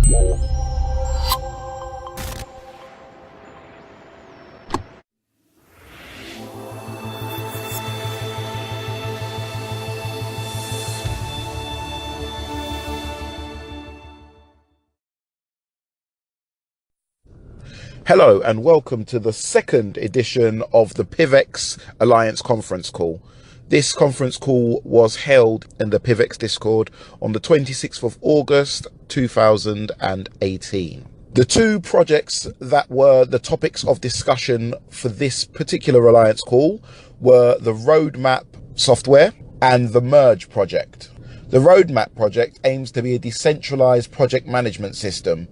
Hello and welcome to the second edition of the PIVX Alliance conference call. This conference call was held in the PIVX Discord on the 26th of August 2018. The two projects that were the topics of discussion for this particular Alliance call were the Roadmap software and the Merge project. The Roadmap project aims to be a decentralized project management system.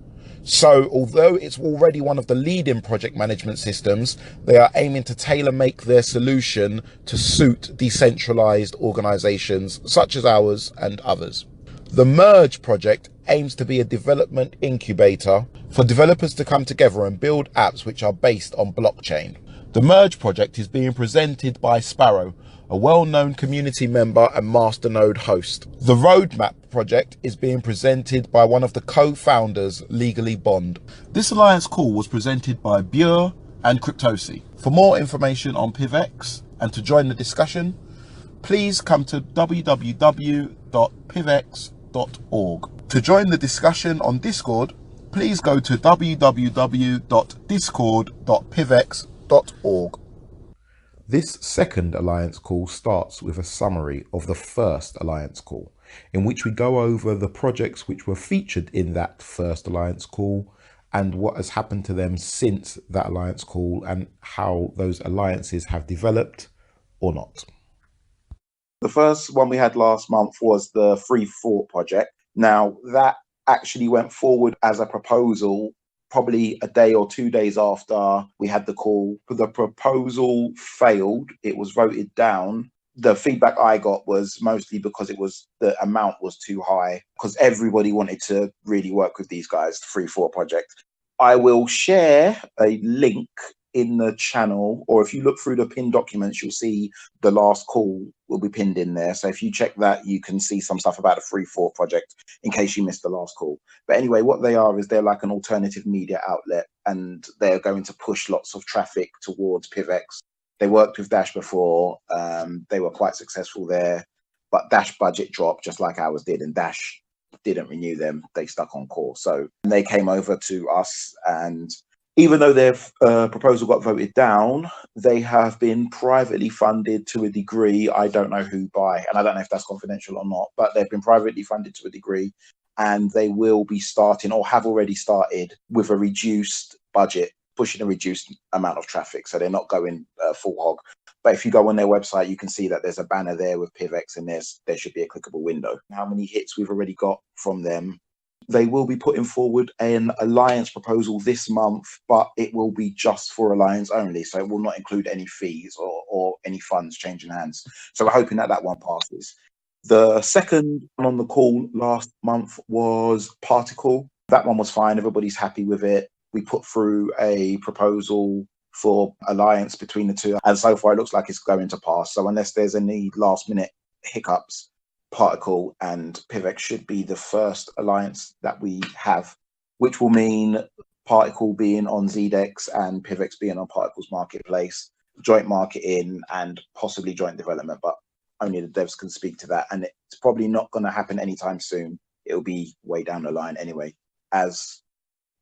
So although it's already one of the leading project management systems, they are aiming to tailor-make their solution to suit decentralized organizations such as ours and others. The Merge project aims to be a development incubator for developers to come together and build apps which are based on blockchain. The Merge project is being presented by Sparrow, a well-known community member and masternode host. The Roadmap project is being presented by one of the co-founders, Legally Bond. This Alliance call was presented by Buer and CryptoSI. For more information on PIVX and to join the discussion, please come to www.pivx.org. To join the discussion on Discord, please go to www.discord.pivx.org. This second Alliance call starts with a summary of the first Alliance call, in which we go over the projects which were featured in that first Alliance call and what has happened to them since that Alliance call and how those alliances have developed or not. The first one we had last month was the Free Thought project. Now, that actually went forward as a proposal probably a day or 2 days after we had the call. The proposal failed. It was voted down. The feedback I got was mostly because the amount was too high, because everybody wanted to really work with these guys, the Free Thought project. I will share a link in the channel, or if you look through the pinned documents, you'll see the last call will be pinned in there. So if you check that, you can see some stuff about the Free Thought project in case you missed the last call. But anyway, what they are is they're like an alternative media outlet, and they're going to push lots of traffic towards PIVX. They worked with Dash before. They were quite successful there, but Dash budget dropped just like ours did, and Dash didn't renew them. They stuck on core. So they came over to us, and even though their proposal got voted down, they have been privately funded to a degree. I don't know who by, and I don't know if that's confidential or not, but they've been privately funded to a degree, and they will be starting or have already started with a reduced budget, pushing a reduced amount of traffic. So they're not going full hog. But if you go on their website, you can see that there's a banner there with PIVX, and there should be a clickable window. How many hits we've already got from them? They will be putting forward an Alliance proposal this month, but it will be just for Alliance only. So it will not include any fees or any funds changing hands. So we're hoping that that one passes. The second one on the call last month was Particle. That one was fine. Everybody's happy with it. We put through a proposal for Alliance between the two, and so far it looks like it's going to pass. So unless there's any last minute hiccups, Particle and PIVX should be the first alliance that we have, which will mean Particle being on ZDEX and PIVX being on Particle's marketplace, joint marketing and possibly joint development, but only the devs can speak to that. And it's probably not going to happen anytime soon. It'll be way down the line anyway, as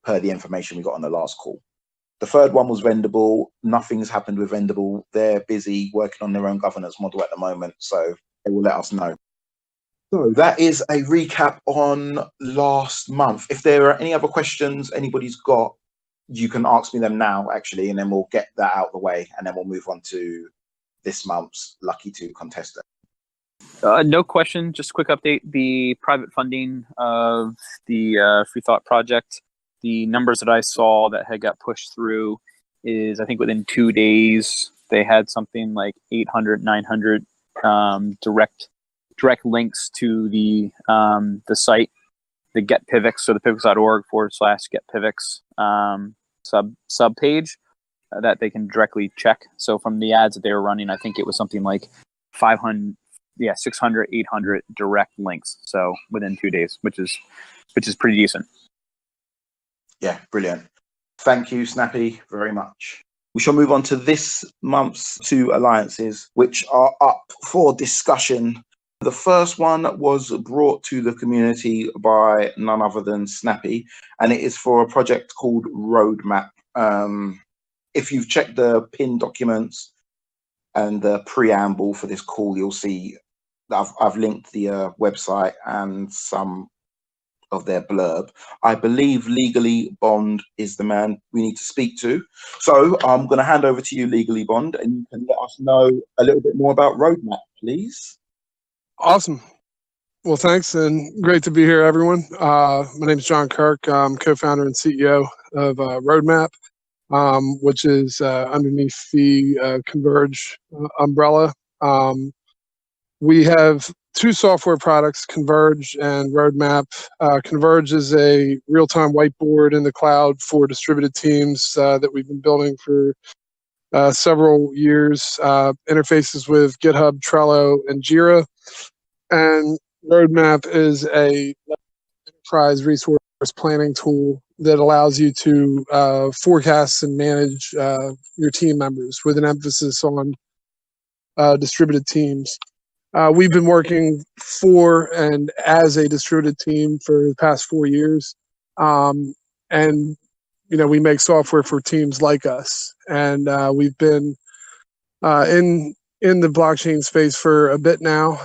per the information we got on the last call. The third one was Vendable. Nothing's happened with Vendable. They're busy working on their own governance model at the moment, so they will let us know. So that is a recap on last month. If there are any other questions anybody's got, you can ask me them now, actually, and then we'll get that out of the way, and then we'll move on to this month's Lucky 2 contestant. No question, just a quick update. The private funding of the Free Thought project, the numbers that I saw that had got pushed through is, I think within 2 days, they had something like 800, 900 direct links to the site, the Get PIVX, so the pivx.org/getpivx sub page that they can directly check. So from the ads that they were running, I think it was something like 600, 800 direct links. So within 2 days, which is pretty decent. Yeah, brilliant. Thank you, Snappy, very much. We shall move on to this month's 2 alliances, which are up for discussion. The first one was brought to the community by none other than Snappy, and it is for a project called Roadmap. If you've checked the PIN documents and the preamble for this call, you'll see that I've linked the website and some of their blurb. I believe Legally Bond is the man we need to speak to. So I'm going to hand over to you, Legally Bond, and you can let us know a little bit more about Roadmap, please. Awesome. Well, thanks, and great to be here, everyone. My name is John Kirk. I'm co-founder and CEO of Roadmap, which is underneath the Converge umbrella. We have 2 software products, Converge and Roadmap. Converge is a real-time whiteboard in the cloud for distributed teams that we've been building for several years, interfaces with GitHub, Trello, and Jira. And Roadmap is a enterprise resource planning tool that allows you to forecast and manage your team members with an emphasis on distributed teams. We've been working for and as a distributed team for the past 4 years. And, we make software for teams like us. And we've been in the blockchain space for a bit now.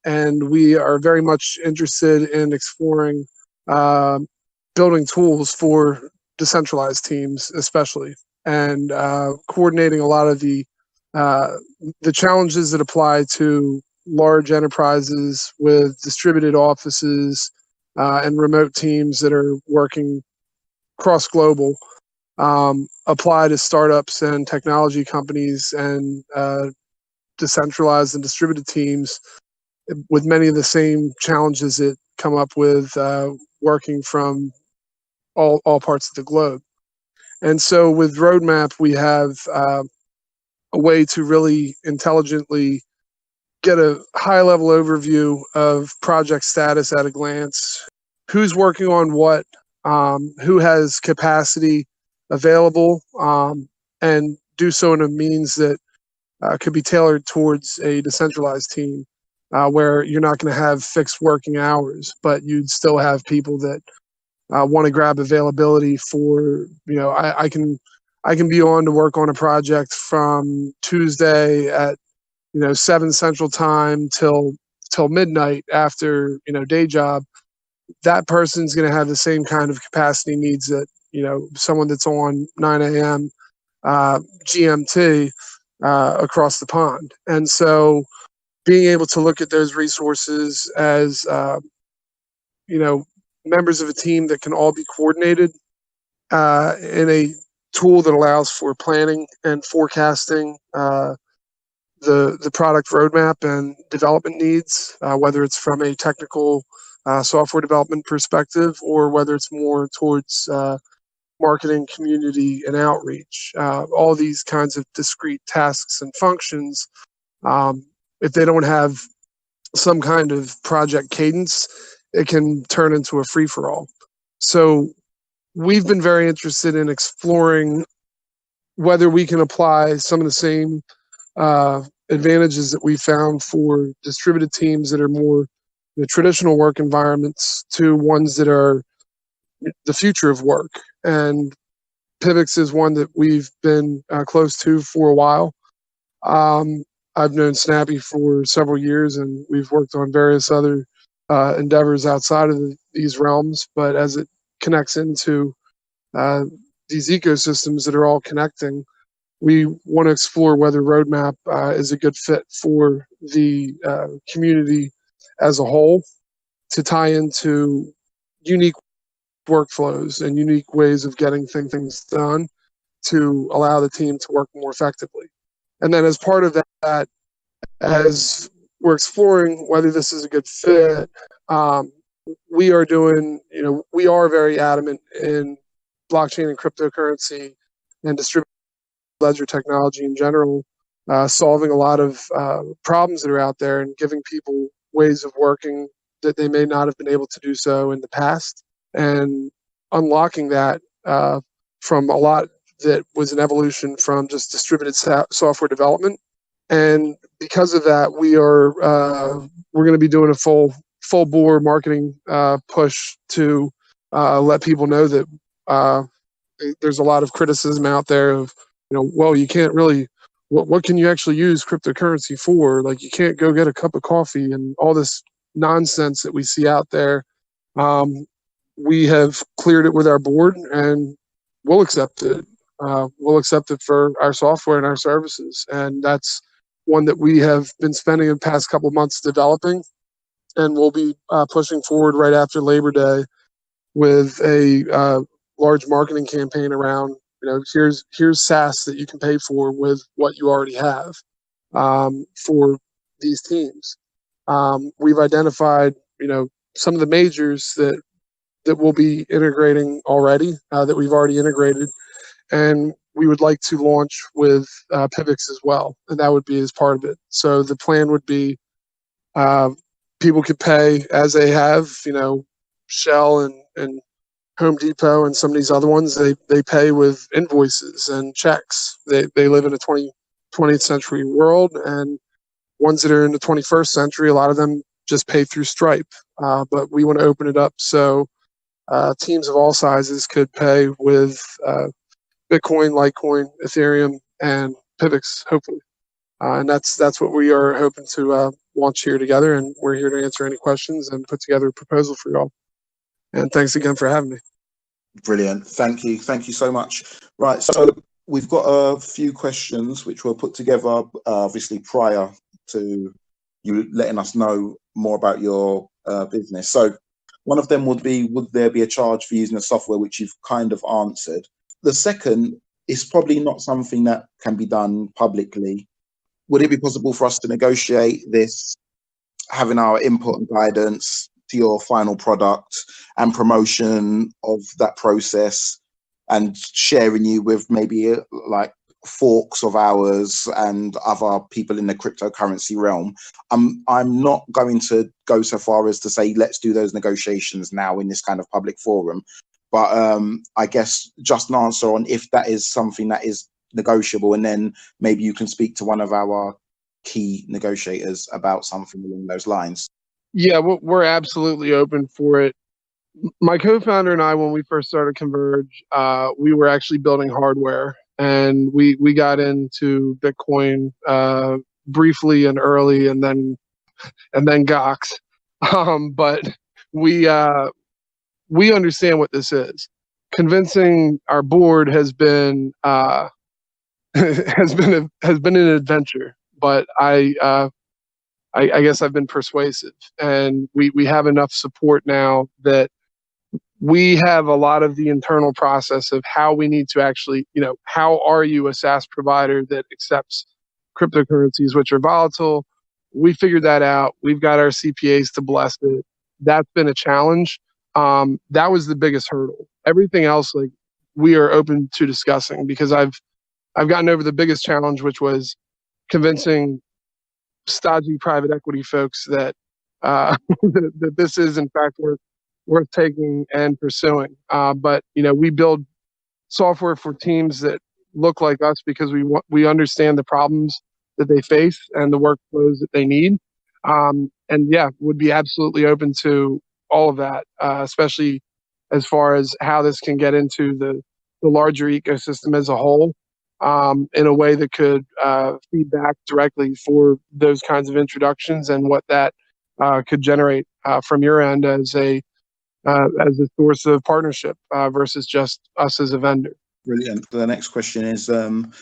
And we are very much interested in exploring building tools for decentralized teams, especially, and coordinating a lot of the challenges that apply to large enterprises with distributed offices and remote teams that are working cross-global, apply to startups and technology companies and decentralized and distributed teams with many of the same challenges that come up with working from all parts of the globe. And so with Roadmap, we have a way to really intelligently get a high-level overview of project status at a glance, who's working on what, who has capacity available, and do so in a means that could be tailored towards a decentralized team, where you're not going to have fixed working hours, but you'd still have people that want to grab availability for, I can be on to work on a project from Tuesday at 7 Central Time till midnight after day job. That person's going to have the same kind of capacity needs that someone that's on 9 a.m. GMT across the pond. And so being able to look at those resources as members of a team that can all be coordinated in a tool that allows for planning and forecasting the product roadmap and development needs, whether it's from a technical software development perspective or whether it's more towards marketing, community, and outreach. All these kinds of discrete tasks and functions, if they don't have some kind of project cadence, it can turn into a free-for-all. So we've been very interested in exploring whether we can apply some of the same advantages that we found for distributed teams that are more the traditional work environments to ones that are the future of work. And PIVX is one that we've been close to for a while. I've known Snappy for several years, and we've worked on various other endeavors outside of these realms. But as it connects into these ecosystems that are all connecting, we want to explore whether Roadmap is a good fit for the community as a whole to tie into unique workflows and unique ways of getting things done to allow the team to work more effectively. And then as part of that, as we're exploring whether this is a good fit, we are very adamant in blockchain and cryptocurrency and distributed ledger technology in general, solving a lot of problems that are out there and giving people ways of working that they may not have been able to do so in the past. And unlocking that from a lot that was an evolution from just distributed software development. And because of that, we're going to be doing a full bore marketing push to let people know that there's a lot of criticism out there of, well, you can't really, what can you actually use cryptocurrency for? Like, you can't go get a cup of coffee and all this nonsense that we see out there. We have cleared it with our board, and we'll accept it. We'll accept it for our software and our services. And that's one that we have been spending the past couple of months developing, and we'll be pushing forward right after Labor Day with a large marketing campaign around, here's SaaS that you can pay for with what you already have for these teams. We've identified, some of the majors that we'll be integrating already, that we've already integrated, and we would like to launch with PIVX as well, and that would be as part of it. So the plan would be people could pay as they have, Shell and Home Depot and some of these other ones, they pay with invoices and checks. They live in a 20th century world, and ones that are in the 21st century, a lot of them just pay through Stripe. But we want to open it up so teams of all sizes could pay with Bitcoin, Litecoin, Ethereum, and PIVX, hopefully. And that's what we are hoping to launch here together, and we're here to answer any questions and put together a proposal for y'all. And thanks again for having me. Brilliant. Thank you. Thank you so much. Right. So we've got a few questions which were put together, obviously, prior to you letting us know more about your business. So one of them would be, would there be a charge for using the software, which you've kind of answered. The second is probably not something that can be done publicly. Would it be possible for us to negotiate this, having our input and guidance to your final product and promotion of that process, and sharing you with maybe like forks of ours and other people in the cryptocurrency realm? I'm not going to go so far as to say let's do those negotiations now in this kind of public forum, but I guess just an answer on if that is something that is negotiable, and then maybe you can speak to one of our key negotiators about something along those lines. Yeah, we're absolutely open for it. My co-founder and I, when we first started Converge, we were actually building hardware, and we got into Bitcoin briefly and early, and then Gox. But we understand what this is. Convincing our board has been has been an adventure, but I guess I've been persuasive, and we have enough support now that we have a lot of the internal process of how we need to actually, how are you a SaaS provider that accepts cryptocurrencies, which are volatile? We figured that out. We've got our CPAs to bless it. That's been a challenge. That was the biggest hurdle. Everything else, like, we are open to discussing, because I've gotten over the biggest challenge, which was convincing stodgy private equity folks that that this is in fact worth taking and pursuing. But we build software for teams that look like us because we understand the problems that they face and the workflows that they need. And yeah, would be absolutely open to all of that, especially as far as how this can get into the larger ecosystem as a whole, in a way that could feed back directly for those kinds of introductions, and what that could generate from your end as a source of partnership versus just us as a vendor. Brilliant. The next question is,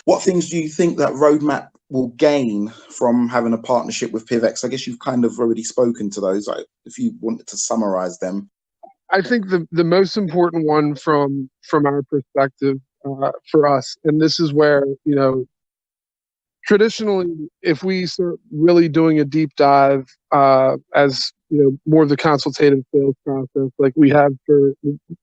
what things do you think that Roadmap will gain from having a partnership with PIVX? I guess you've kind of already spoken to those. If you wanted to summarize them. I think the most important one from our perspective, for us, and this is where, traditionally, if we start really doing a deep dive, as more of the consultative sales process, like we have a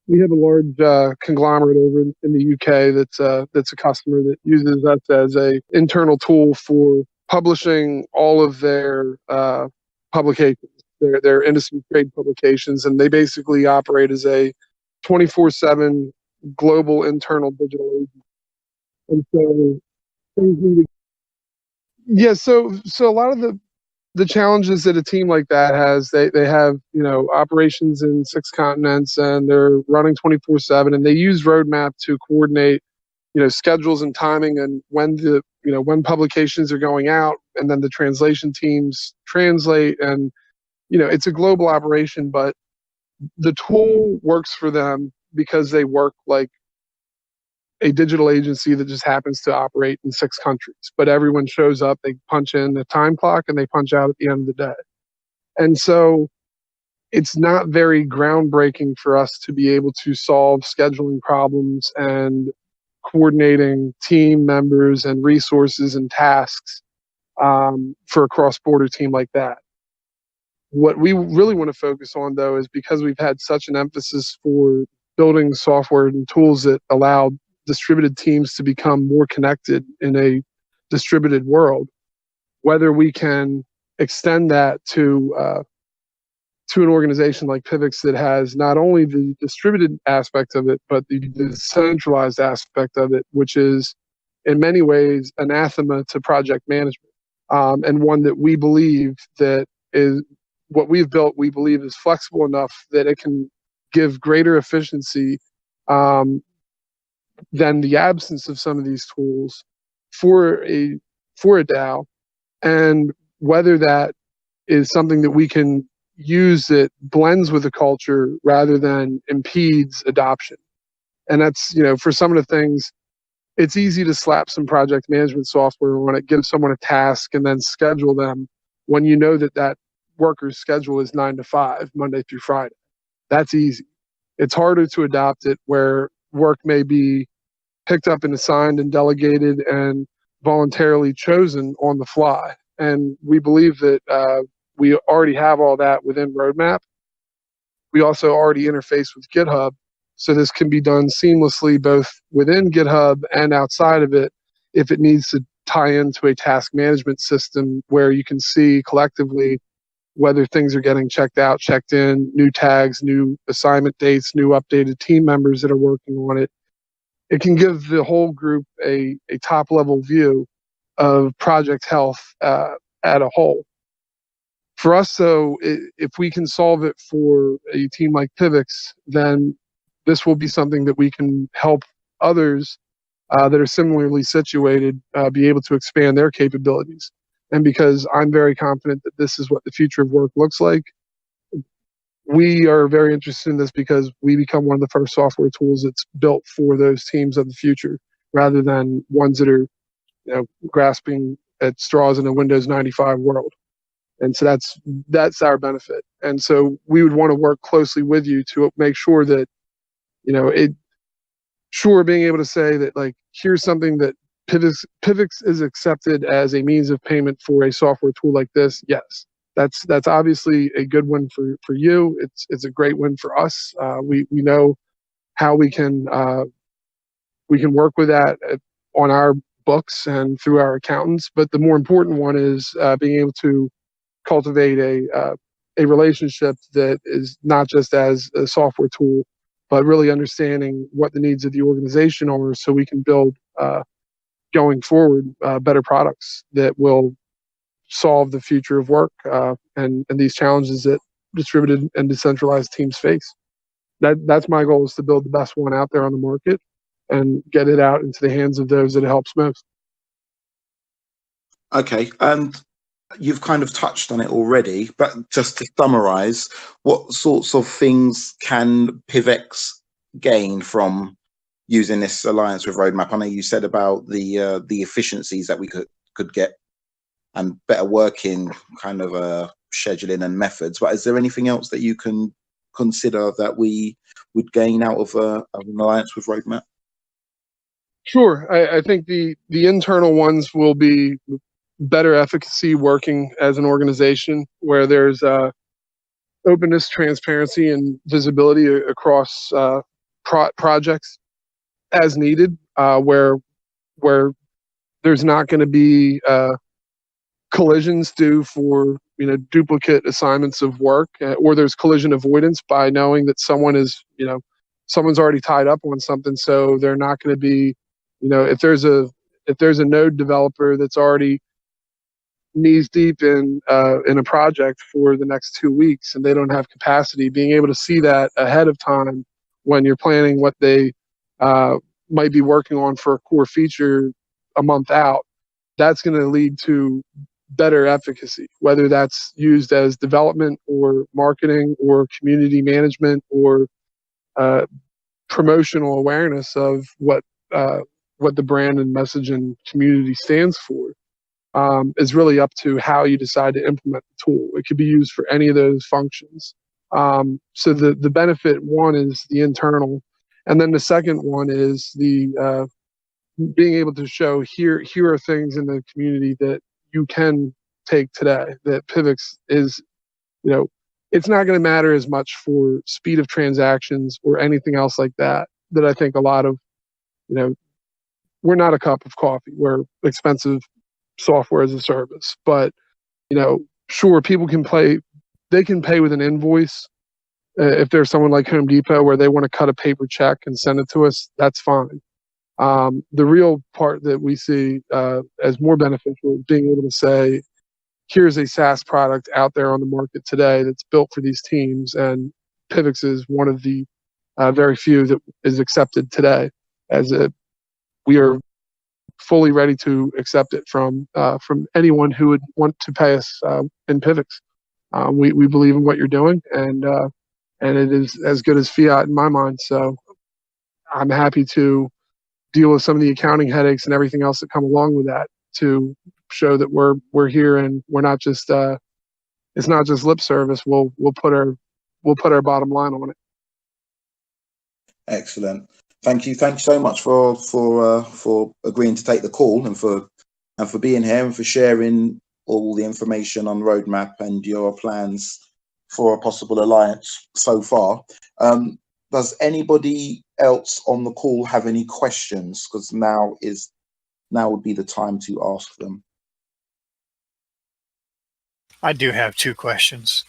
large conglomerate over in the UK that's a customer that uses us as a internal tool for publishing all of their publications, their industry trade publications, and they basically operate as a 24/7 global internal digital agent. And so things need to, yeah, so a lot of the challenges that a team like that has, they have, operations in 6 continents, and they're running 24/7, and they use Roadmap to coordinate, schedules and timing, and when publications are going out, and then the translation teams translate, and it's a global operation, but the tool works for them because they work like a digital agency that just happens to operate in 6 countries. But everyone shows up, they punch in the time clock, and they punch out at the end of the day. And so it's not very groundbreaking for us to be able to solve scheduling problems and coordinating team members and resources and tasks for a cross-border team like that. What we really want to focus on, though, is because we've had such an emphasis for building software and tools that allow distributed teams to become more connected in a distributed world, whether we can extend that to an organization like PIVX that has not only the distributed aspect of it, but the decentralized aspect of it, which is in many ways anathema to project management, and one that we believe that is what we've built, we believe is flexible enough that it can give greater efficiency than the absence of some of these tools for a DAO, and whether that is something that we can use that blends with the culture rather than impedes adoption. And that's, for some of the things, it's easy to slap some project management software on it, give someone a task, and then schedule them when you know that worker's schedule is 9 to 5, Monday through Friday. That's easy. It's harder to adopt it where work may be picked up and assigned and delegated and voluntarily chosen on the fly. And we believe that we already have all that within Roadmap. We also already interface with GitHub, so this can be done seamlessly both within GitHub and outside of it if it needs to tie into a task management system where you can see collectively whether things are getting checked out, checked in, new tags, new assignment dates, new updated team members that are working on it. It can give the whole group a top-level view of project health at a whole. For us, though, if we can solve it for a team like PIVX, then this will be something that we can help others that are similarly situated be able to expand their capabilities. And because I'm very confident that this is what the future of work looks like, we are very interested in this because we become one of the first software tools that's built for those teams of the future, rather than ones that are, grasping at straws in a Windows 95 world. And so that's our benefit. And so we would want to work closely with you to make sure that, being able to say that, like, here's something that PIVX is accepted as a means of payment for a software tool like this. Yes, that's obviously a good win for you. It's a great win for us. We know how we can work with that on our books and through our accountants. But the more important one is being able to cultivate a relationship that is not just as a software tool, but really understanding what the needs of the organization are, so we can build going forward better products that will solve the future of work and these challenges that distributed and decentralized teams face. That's my goal, is to build the best one out there on the market and get it out into the hands of those that it helps most. Okay, and you've kind of touched on it already, but just to summarize, what sorts of things can PIVX gain from using this alliance with Roadmap? I know you said about the efficiencies that we could get and better working kind of scheduling and methods, but is there anything else that you can consider that we would gain out of an alliance with Roadmap? Sure. I think the internal ones will be better efficacy working as an organization, where there's openness, transparency, and visibility across projects as needed, where there's not going to be collisions due for duplicate assignments of work, or there's collision avoidance by knowing that someone is someone's already tied up on something, so they're not going to be, if there's a node developer that's already knees deep in a project for the next 2 weeks and they don't have capacity, being able to see that ahead of time when you're planning what they might be working on for a core feature a month out, that's going to lead to better efficacy, whether that's used as development or marketing or community management or promotional awareness of what the brand and message and community stands for. Is really up to how you decide to implement the tool. It could be used for any of those functions. So the benefit one is the internal, and then the second one is the being able to show here are things in the community that you can take today. That PIVX is, it's not going to matter as much for speed of transactions or anything else like that. That I think a lot of, we're not a cup of coffee. We're expensive software as a service, but sure, people can they can pay with an invoice. If there's someone like Home Depot where they want to cut a paper check and send it to us, that's fine. The real part that we see as more beneficial is being able to say, here's a SaaS product out there on the market today that's built for these teams, and PIVX is one of the very few that is accepted today. We are fully ready to accept it from anyone who would want to pay us in PIVX. We believe in what you're doing, and it is as good as fiat in my mind. So I'm happy to deal with some of the accounting headaches and everything else that come along with that to show that we're here and we're not just it's not just lip service. We'll put our bottom line on it. Excellent. Thank you so much for agreeing to take the call and for being here and for sharing all the information on roadmap and your plans for a possible alliance so far. Does anybody else on the call have any questions? Because now would be the time to ask them. I do have 2 questions.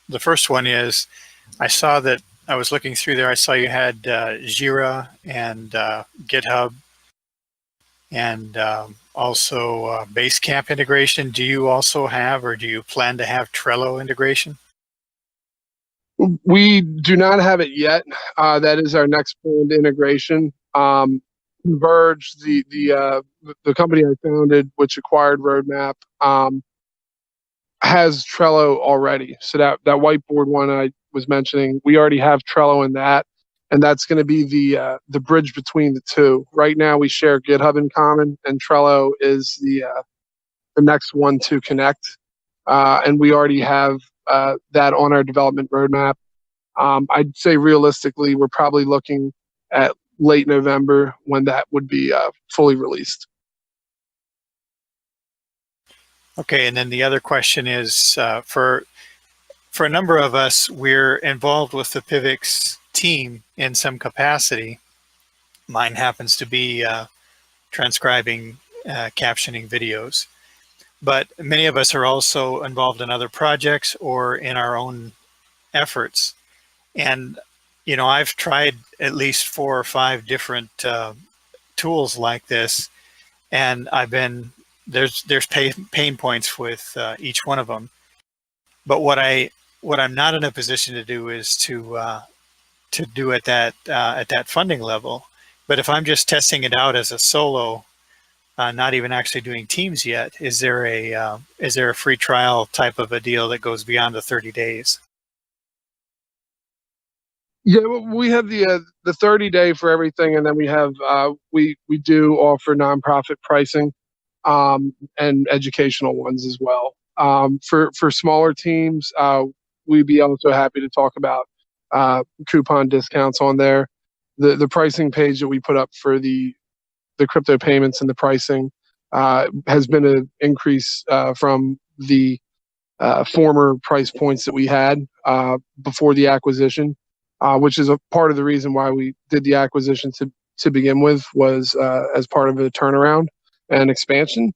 The first one is, I saw that I was looking through there. I saw you had Jira and GitHub and also Basecamp integration. Do you also have, or do you plan to have Trello integration? We do not have it yet. That is our next planned integration. Verge, the company I founded, which acquired Roadmap, has Trello already. So that whiteboard one I was mentioning, we already have Trello in that, and that's going to be the bridge between the two. Right now, we share GitHub in common, and Trello is the next one to connect. And we already have that on our development roadmap. I'd say realistically, we're probably looking at late November when that would be fully released. Okay, and then the other question is, for a number of us, we're involved with the PIVX team in some capacity. Mine happens to be transcribing, captioning videos. But many of us are also involved in other projects or in our own efforts. And, I've tried at least 4 or 5 different tools like this, and there's pain points with each one of them. But what I'm not in a position to do is to do at that funding level. But if I'm just testing it out as a solo, not even actually doing teams yet, is there a free trial type of a deal that goes beyond the 30 days? Yeah, we have the 30-day for everything, and then we have we do offer nonprofit pricing and educational ones as well. For smaller teams, we'd be also happy to talk about coupon discounts on there. The pricing page that we put up for the crypto payments and the pricing has been an increase from the former price points that we had before the acquisition, which is a part of the reason why we did the acquisition to begin with, was as part of a turnaround and expansion.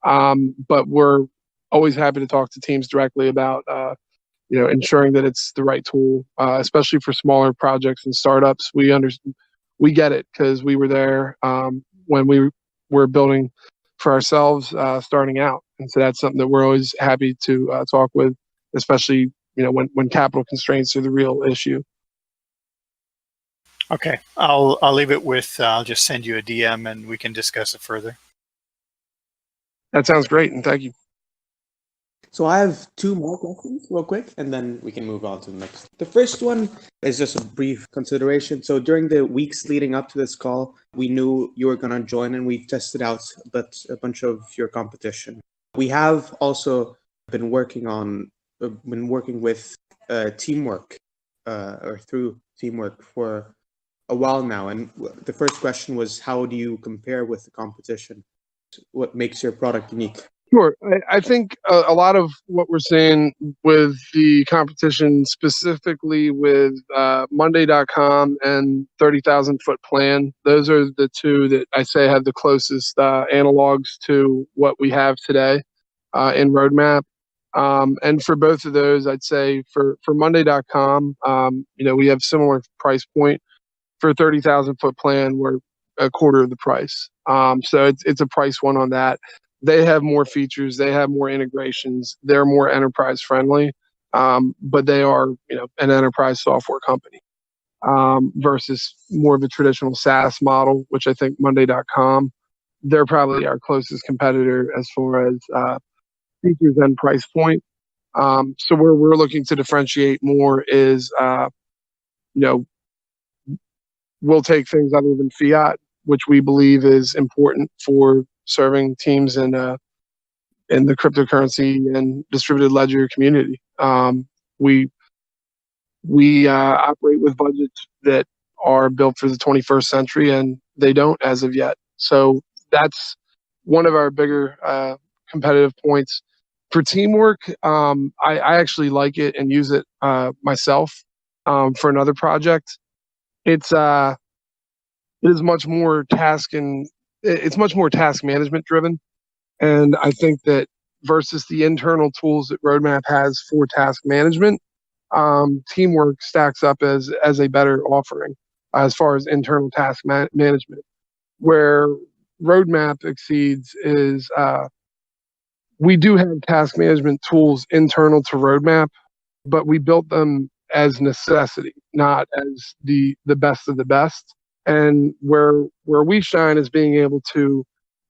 But we're always happy to talk to teams directly about ensuring that it's the right tool, especially for smaller projects and startups. We get it because we were there when we were building for ourselves starting out, and so that's something that we're always happy to talk with, especially when capital constraints are the real issue. Okay, I'll leave it with I'll just send you a DM and we can discuss it further. That sounds great, and thank you. So I have two more questions real quick, and then we can move on to the next. The first one is just a brief consideration. So during the weeks leading up to this call, we knew you were going to join, and we tested out a bunch of your competition. We have also been working with teamwork or through teamwork for a while now. And the first question was, how do you compare with the competition? What makes your product unique? Sure. I think a lot of what we're seeing with the competition, specifically with Monday.com and 30,000 Foot Plan, those are the two that I say have the closest analogs to what we have today in Roadmap. And for both of those, I'd say for Monday.com, we have similar price point. For 30,000 Foot Plan, we're a quarter of the price. So it's a price one on that. They have more features, they have more integrations, they're more enterprise friendly, but they are an enterprise software company versus more of a traditional SaaS model, which I think Monday.com, they're probably our closest competitor as far as features and price point. So where we're looking to differentiate more is we'll take things other than fiat, which we believe is important for serving teams in the cryptocurrency and distributed ledger community. We operate with budgets that are built for the 21st century, and they don't as of yet. So that's one of our bigger competitive points. For teamwork, I actually like it and use it myself for another project. It is much more task management driven, and I think that versus the internal tools that Roadmap has for task management, teamwork stacks up as a better offering as far as internal task management. Where Roadmap exceeds is we do have task management tools internal to Roadmap, but we built them as necessity, not as the best of the best. And where we shine is being able to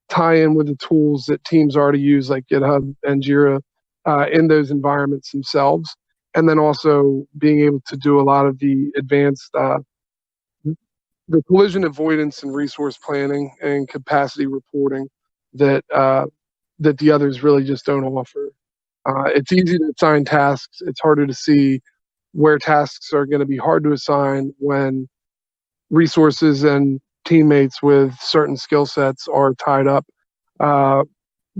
tie in with the tools that teams already use, like GitHub and Jira, in those environments themselves, and then also being able to do a lot of the advanced the collision avoidance and resource planning and capacity reporting that the others really just don't offer. It's easy to assign tasks. It's harder to see where tasks are going to be hard to assign when resources and teammates with certain skill sets are tied up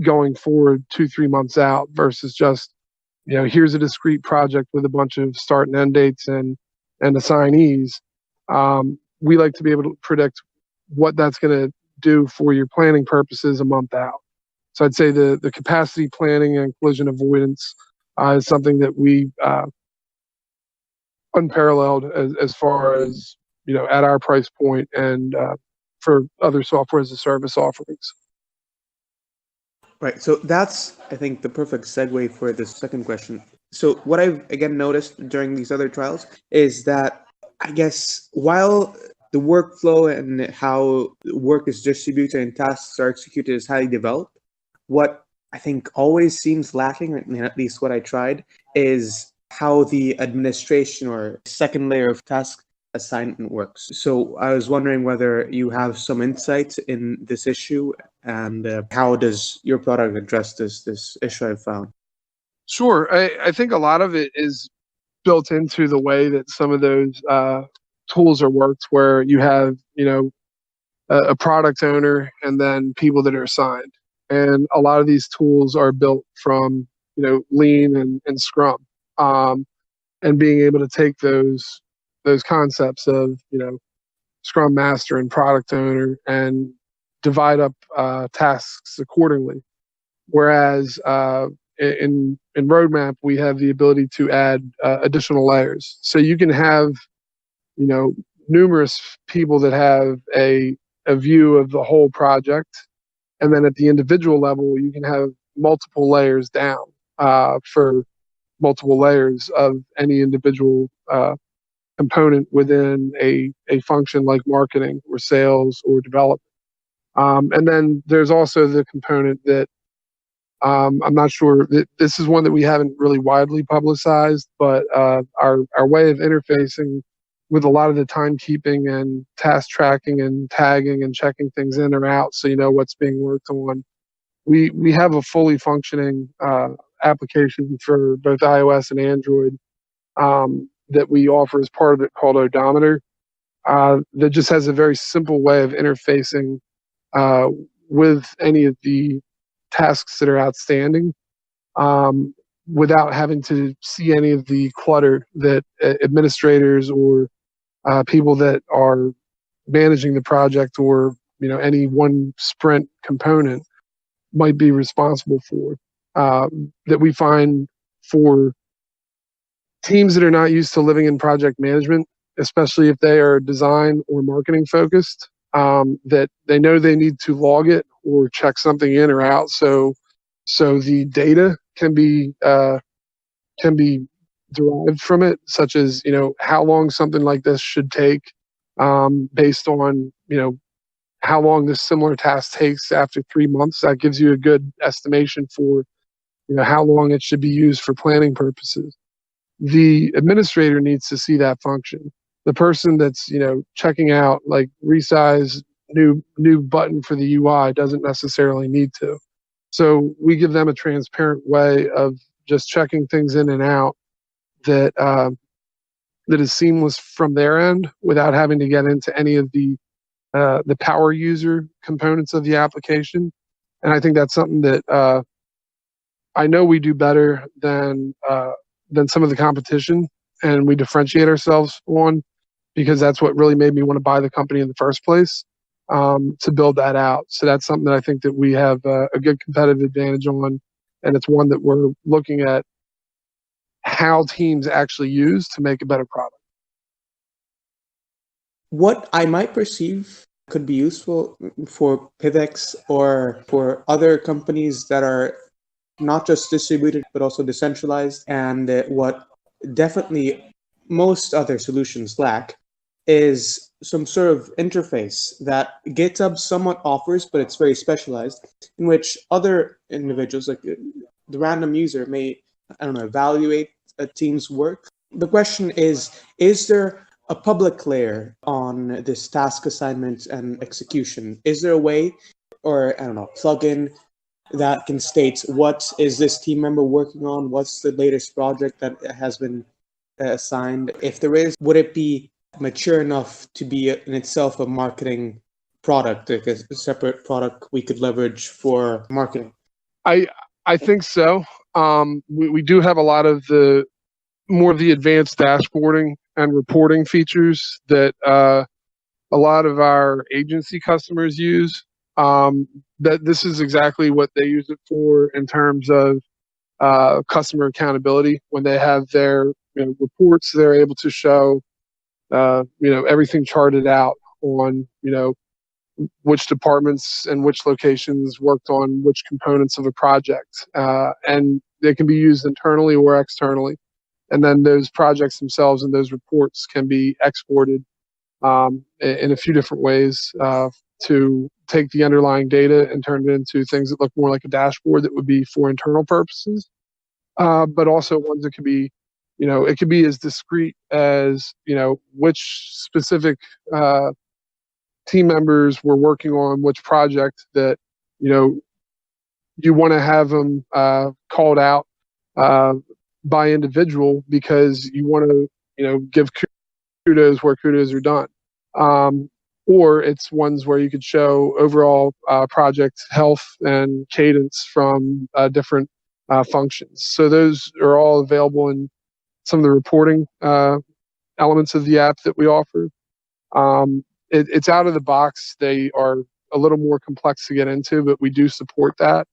going forward 2-3 months out versus just here's a discrete project with a bunch of start and end dates and assignees. We like to be able to predict what that's going to do for your planning purposes a month out. So I'd say the capacity planning and collision avoidance is something that we unparalleled as far as at our price point and for other software as a service offerings. Right. So that's, I think, the perfect segue for the second question. So what I've, again, noticed during these other trials is that, I guess, while the workflow and how work is distributed and tasks are executed is highly developed, what I think always seems lacking, at least what I tried, is how the administration or second layer of task assignment works. So I was wondering whether you have some insight in this issue and how does your product address this issue I've found? Sure. I think a lot of it is built into the way that some of those tools are worked, where you have, a product owner and then people that are assigned. And a lot of these tools are built from, Lean and Scrum. And being able to take those concepts of, Scrum Master and product owner and divide up tasks accordingly. Whereas in Roadmap, we have the ability to add additional layers. So you can have, numerous people that have a view of the whole project. And then at the individual level, you can have multiple layers down for multiple layers of any individual component within a function like marketing or sales or development. And then there's also the component that I'm not sure that this is one that we haven't really widely publicized, but our way of interfacing with a lot of the timekeeping and task tracking and tagging and checking things in or out, so you know what's being worked on. We have a fully functioning application for both iOS and Android that we offer as part of it called Odometer, that just has a very simple way of interfacing with any of the tasks that are outstanding without having to see any of the clutter that administrators or people that are managing the project or any one sprint component might be responsible for. That we find for teams that are not used to living in project management, especially if they are design or marketing focused, that they know they need to log it or check something in or out, so the data can be derived from it, such as how long something like this should take, based on how long this similar task takes after 3 months. That gives you a good estimation for how long it should be used for planning purposes. The administrator needs to see that function. The person that's checking out, like resize new button for the UI, doesn't necessarily need to. So we give them a transparent way of just checking things in and out that is seamless from their end without having to get into any of the power user components of the application. And I think that's something that I know we do better than some of the competition, and we differentiate ourselves on, because that's what really made me want to buy the company in the first place, to build that out. So that's something that I think that we have a good competitive advantage on, and it's one that we're looking at how teams actually use to make a better product. What I might perceive could be useful for PIVX or for other companies that are not just distributed but also decentralized, and what definitely most other solutions lack is some sort of interface that GitHub somewhat offers, but it's very specialized, in which other individuals, like the random user, may, evaluate a team's work. The question is there a public layer on this task assignment and execution? Is there a way, or plugin that can state what is this team member working on? What's the latest project that has been assigned? If there is, would it be mature enough to be in itself a marketing product, like a separate product we could leverage for marketing? I think so. We do have a lot of the more of the advanced dashboarding and reporting features that a lot of our agency customers use. That this is exactly what they use it for in terms of customer accountability. When they have their reports, they're able to show everything charted out on which departments and which locations worked on which components of a project, and they can be used internally or externally. And then those projects themselves and those reports can be exported in a few different ways to take the underlying data and turn it into things that look more like a dashboard that would be for internal purposes, but also ones that could be, it could be as discrete as, which specific team members were working on which project that, you want to have them called out by individual, because you want to, give kudos where kudos are done. Or it's ones where you could show overall project health and cadence from different functions. So those are all available in some of the reporting elements of the app that we offer. It's out of the box. They are a little more complex to get into, but we do support that.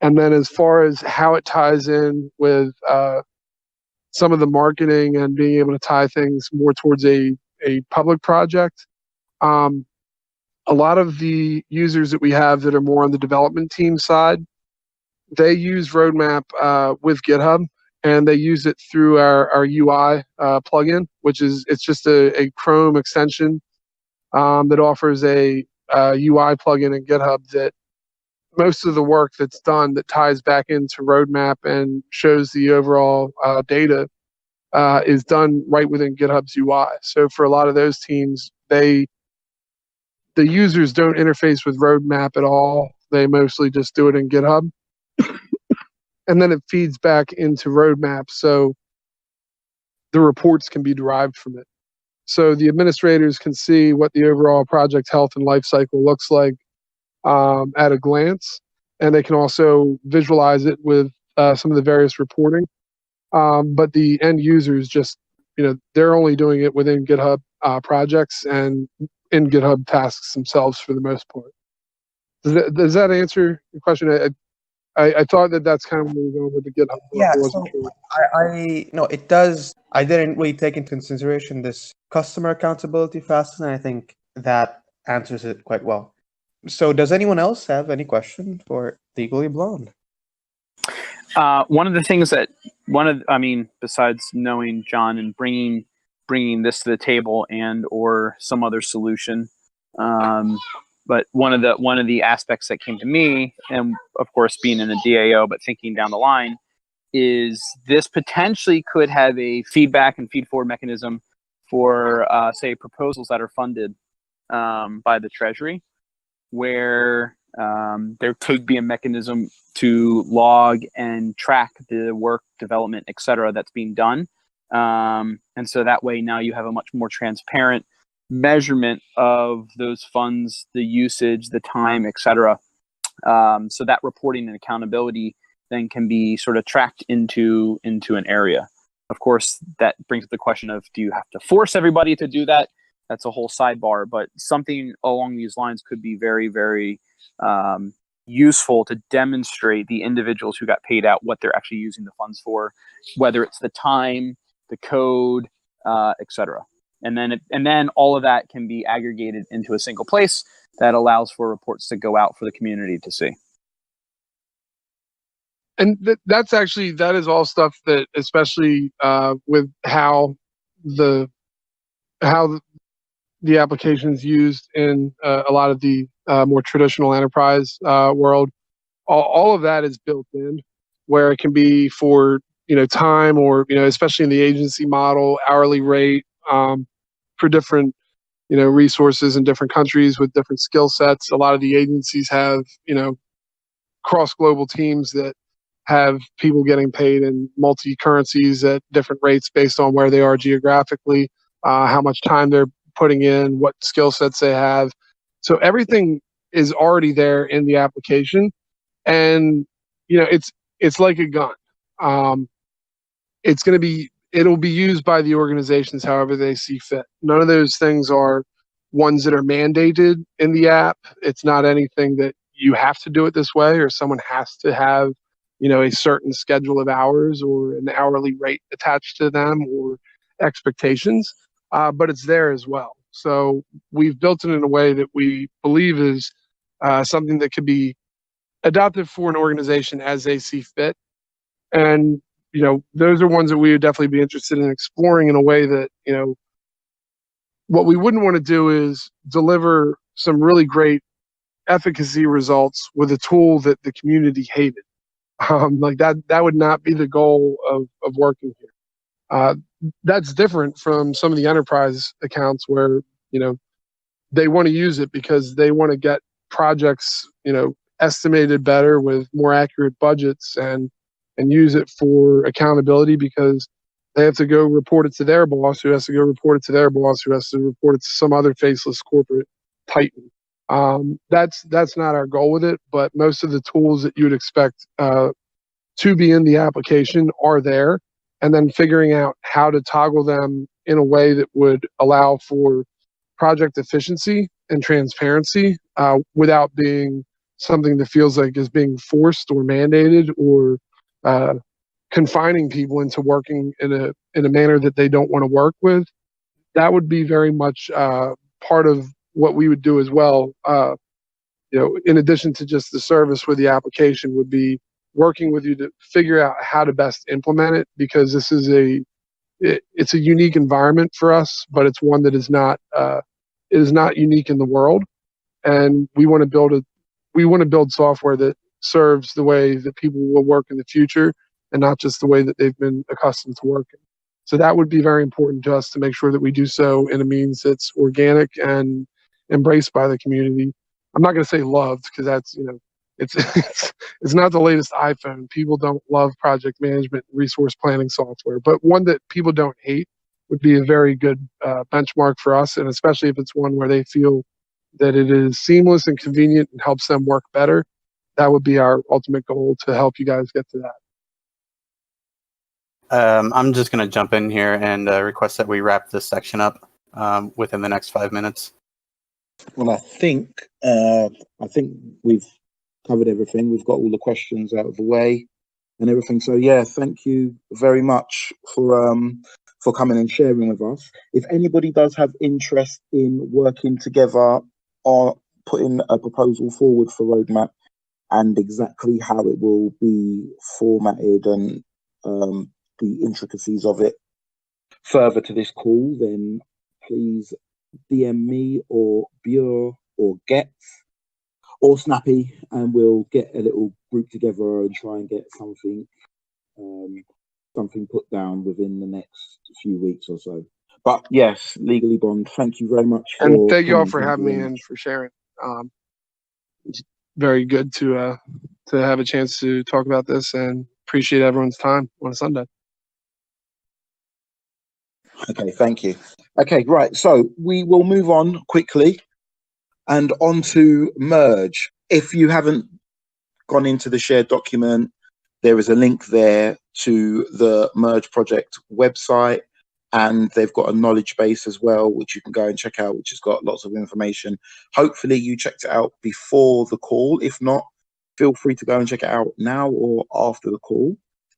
And then as far as how it ties in with some of the marketing and being able to tie things more towards a public project, a lot of the users that we have that are more on the development team side, they use Roadmap with GitHub, and they use it through our UI plugin, which is, it's just a Chrome extension that offers a UI plugin in GitHub that most of the work that's done that ties back into Roadmap and shows the overall data is done right within GitHub's UI. So for a lot of those teams, the users don't interface with Roadmap at all. They mostly just do it in GitHub. And then it feeds back into Roadmap, so the reports can be derived from it. So the administrators can see what the overall project health and life cycle looks like at a glance, and they can also visualize it with some of the various reporting. But the end users just, they're only doing it within GitHub projects and in GitHub tasks themselves for the most part. Does that answer your question? I thought that's kind of where we're going with the GitHub. Yeah, so no, it does. I didn't really take into consideration this customer accountability facet, and I think that answers it quite well. So does anyone else have any question for Legally Blonde? One of the things that besides knowing John and bringing this to the table and or some other solution, but one of the aspects that came to me, and of course being in the DAO, but thinking down the line, is this potentially could have a feedback and feed forward mechanism for say proposals that are funded by the Treasury, where there could be a mechanism to log and track the work, development, etc. that's being done. And so that way now you have a much more transparent measurement of those funds, the usage, the time, etc. So that reporting and accountability then can be sort of tracked into an area. Of course, that brings up the question of, do you have to force everybody to do that? That's a whole sidebar, but something along these lines could be very, very useful to demonstrate the individuals who got paid out what they're actually using the funds for, whether it's the time, the code, etc. And then all of that can be aggregated into a single place that allows for reports to go out for the community to see. And that is all stuff that, especially with how the application's used in a lot of the more traditional enterprise world, all of that is built in, where it can be for time, or especially in the agency model, hourly rate for different resources in different countries with different skill sets. A lot of the agencies have cross global teams that have people getting paid in multi currencies at different rates based on where they are geographically, how much time they're putting in, what skill sets they have. So everything is already there in the application, and it's like a gun. It'll be used by the organizations however they see fit. None of those things are ones that are mandated in the app. It's not anything that you have to do it this way, or someone has to have a certain schedule of hours or an hourly rate attached to them or expectations, but it's there as well. So we've built it in a way that we believe is something that could be adopted for an organization as they see fit. And those are ones that we would definitely be interested in exploring in a way that what we wouldn't want to do is deliver some really great efficacy results with a tool that the community hated. Like that would not be the goal of working here. That's different from some of the enterprise accounts where they want to use it because they want to get projects estimated better with more accurate budgets, and use it for accountability because they have to go report it to their boss, who has to go report it to their boss, who has to report it to some other faceless corporate titan. That's not our goal with it, but most of the tools that you would expect to be in the application are there, and then figuring out how to toggle them in a way that would allow for project efficiency and transparency without being something that feels like is being forced or mandated or confining people into working in a manner that they don't want to work with. That would be very much part of what we would do as well. In addition to just the service with the application, would be working with you to figure out how to best implement it, because this is it's a unique environment for us, but it's one that is not unique in the world, and we want to build software that serves the way that people will work in the future, and not just the way that they've been accustomed to working. So that would be very important to us, to make sure that we do so in a means that's organic and embraced by the community. I'm not going to say loved, because that's, it's not the latest iPhone. People don't love project management and resource planning software, but one that people don't hate would be a very good benchmark for us, and especially if it's one where they feel that it is seamless and convenient and helps them work better. That would be our ultimate goal, to help you guys get to that. I'm just going to jump in here and request that we wrap this section up within the next 5 minutes. Well, I think we've covered everything. We've got all the questions out of the way and everything. So yeah, thank you very much for coming and sharing with us. If anybody does have interest in working together or putting a proposal forward for Roadmap and exactly how it will be formatted and the intricacies of it further to this call, then please DM me or Buer or Gets or Snappy, and we'll get a little group together and try and get something put down within the next few weeks or so. But yes, Legally Bond, thank you very much. And thank you all for having me and for sharing. It's very good to have a chance to talk about this, and appreciate everyone's time on a Sunday. Okay, thank you. Okay, right. So we will move on quickly and on to merge. If you haven't gone into the shared document, there is a link there to the merge project website, and they've got a knowledge base as well, which you can go and check out, which has got lots of information. Hopefully you checked it out before the call. If not, feel free to go and check it out now or after the call.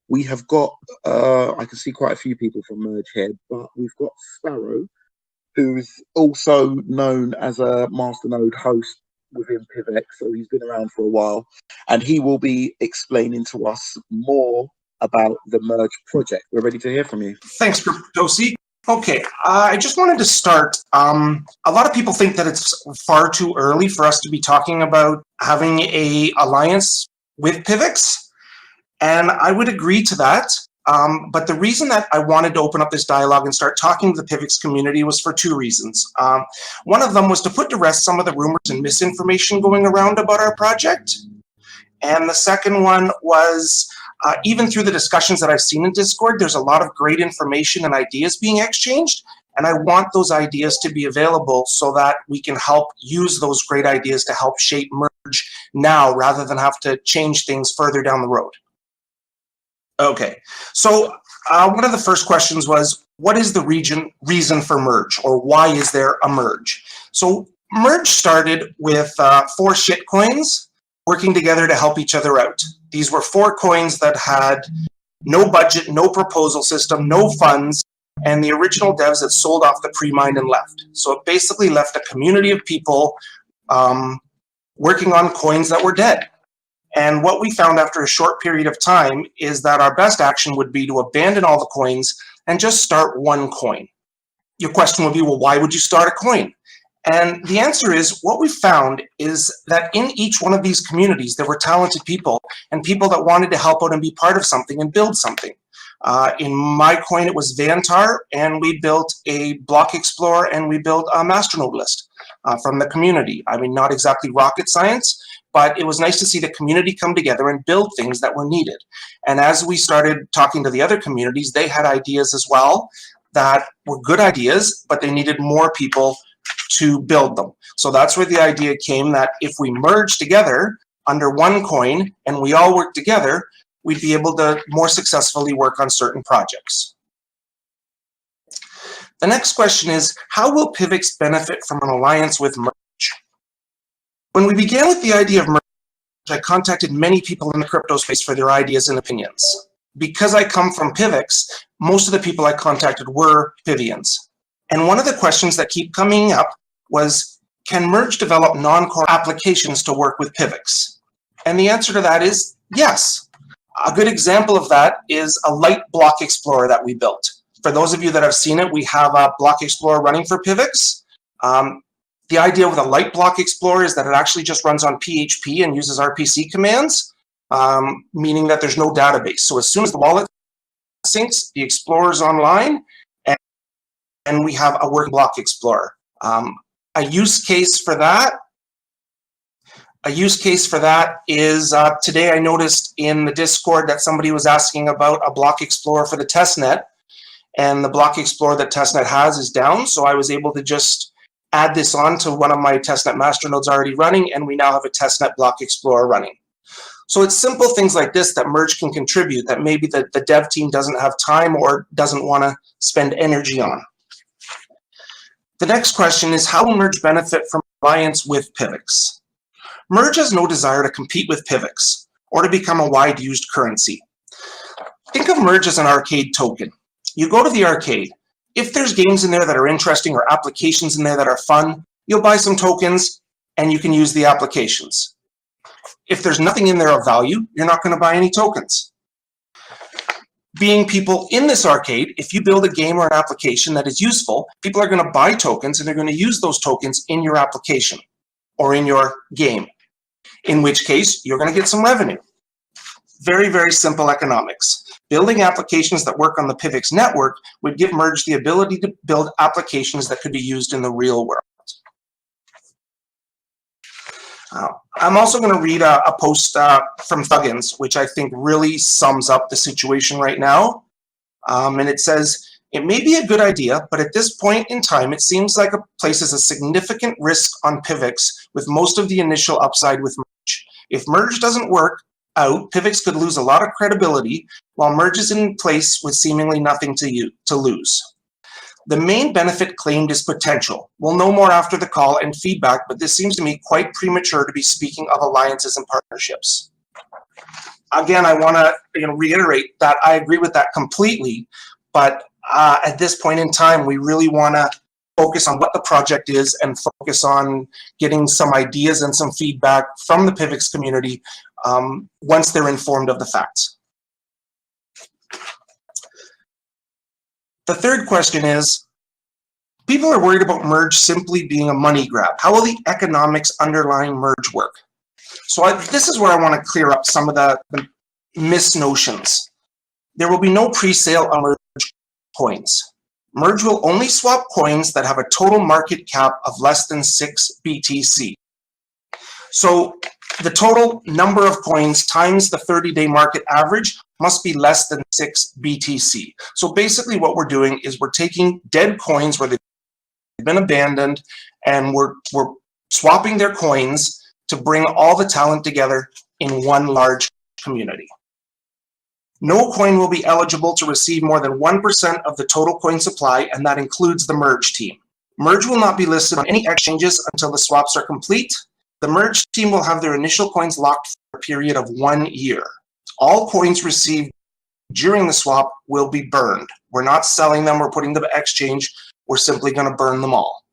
We have got, I can see quite a few people from Merge here, but we've got Sparrow, who's also known as a Masternode host within PIVX, so he's been around for a while, and he will be explaining to us more about the Merge project. We're ready to hear from you. Thanks, CryptoSI. Okay, I just wanted to start. A lot of people think that it's far too early for us to be talking about having a alliance with PIVX, and I would agree to that. But the reason that I wanted to open up this dialogue and start talking to the PIVX community was for two reasons. One of them was to put to rest some of the rumors and misinformation going around about our project. And the second one was, even through the discussions that I've seen in Discord, there's a lot of great information and ideas being exchanged. And I want those ideas to be available so that we can help use those great ideas to help shape Merge now, rather than have to change things further down the road. Okay, so one of the first questions was, what is the reason for Merge, or why is there a Merge? So Merge started with 4 shitcoins working together to help each other out. These were 4 coins that had no budget, no proposal system, no funds, and the original devs had sold off the pre-mine and left. So it basically left a community of people working on coins that were dead. And what we found after a short period of time is that our best action would be to abandon all the coins and just start one coin. Your question would be, well, why would you start a coin? And the answer is, what we found is that in each one of these communities, there were talented people and people that wanted to help out and be part of something and build something. In my coin, it was Vantar, and we built a block explorer, and we built a masternode list from the community. I mean, not exactly rocket science, but it was nice to see the community come together and build things that were needed. And as we started talking to the other communities, they had ideas as well that were good ideas, but they needed more people to build them. So that's where the idea came that if we merge together under one coin and we all work together, we'd be able to more successfully work on certain projects. The next question is, how will PIVX benefit from an alliance with Merge? When we began with the idea of Merge, I contacted many people in the crypto space for their ideas and opinions. Because I come from PIVX, most of the people I contacted were PIVians. And one of the questions that keep coming up was, can Merge develop non-core applications to work with PIVX? And the answer to that is yes. A good example of that is a light block explorer that we built. For those of you that have seen it, we have a block explorer running for PIVX. The idea with a light block explorer is that it actually just runs on PHP and uses RPC commands, meaning that there's no database. So as soon as the wallet syncs, the explorer is online, and we have a working block explorer. A use case for that is today I noticed in the Discord that somebody was asking about a block explorer for the testnet, and the block explorer that testnet has is down. So I was able to just add this on to one of my testnet masternodes already running, and we now have a testnet block explorer running. So it's simple things like this that Merge can contribute that maybe the dev team doesn't have time or doesn't want to spend energy on. The next question is, how will Merge benefit from alliance with PIVX? Merge has no desire to compete with PIVX or to become a wide used currency. Think of Merge as an arcade token. You go to the arcade. If there's games in there that are interesting or applications in there that are fun, you'll buy some tokens and you can use the applications. If there's nothing in there of value, you're not going to buy any tokens. Being people in this arcade, if you build a game or an application that is useful, people are going to buy tokens and they're going to use those tokens in your application or in your game, in which case you're going to get some revenue. Very, very simple economics. Building applications that work on the PIVX network would give Merge the ability to build applications that could be used in the real world. I'm also going to read a post from PIVians, which I think really sums up the situation right now. And it says, it may be a good idea, but at this point in time, it seems like it places a significant risk on PIVX with most of the initial upside with Merge. If Merge doesn't work out, PIVX could lose a lot of credibility while Merge is in place with seemingly nothing to lose. The main benefit claimed is potential. We'll know more after the call and feedback, but this seems to me quite premature to be speaking of alliances and partnerships. Again, I want to reiterate that I agree with that completely, but at this point in time, we really want to focus on what the project is and focus on getting some ideas and some feedback from the PIVX community once they're informed of the facts. The third question is, people are worried about Merge simply being a money grab. How will the economics underlying Merge work? So this is where I want to clear up some of the misnotions. There will be no pre-sale on Merge coins. Merge will only swap coins that have a total market cap of less than 6 BTC. So the total number of coins times the 30-day market average must be less than 6 BTC. So basically what we're doing is we're taking dead coins where they've been abandoned and we're swapping their coins to bring all the talent together in one large community. No coin will be eligible to receive more than 1% of the total coin supply, and that includes the Merge team. Merge will not be listed on any exchanges until the swaps are complete. The Merge team will have their initial coins locked for a period of 1 year. All coins received during the swap will be burned. We're not selling them or putting them to exchange. We're simply going to burn them all.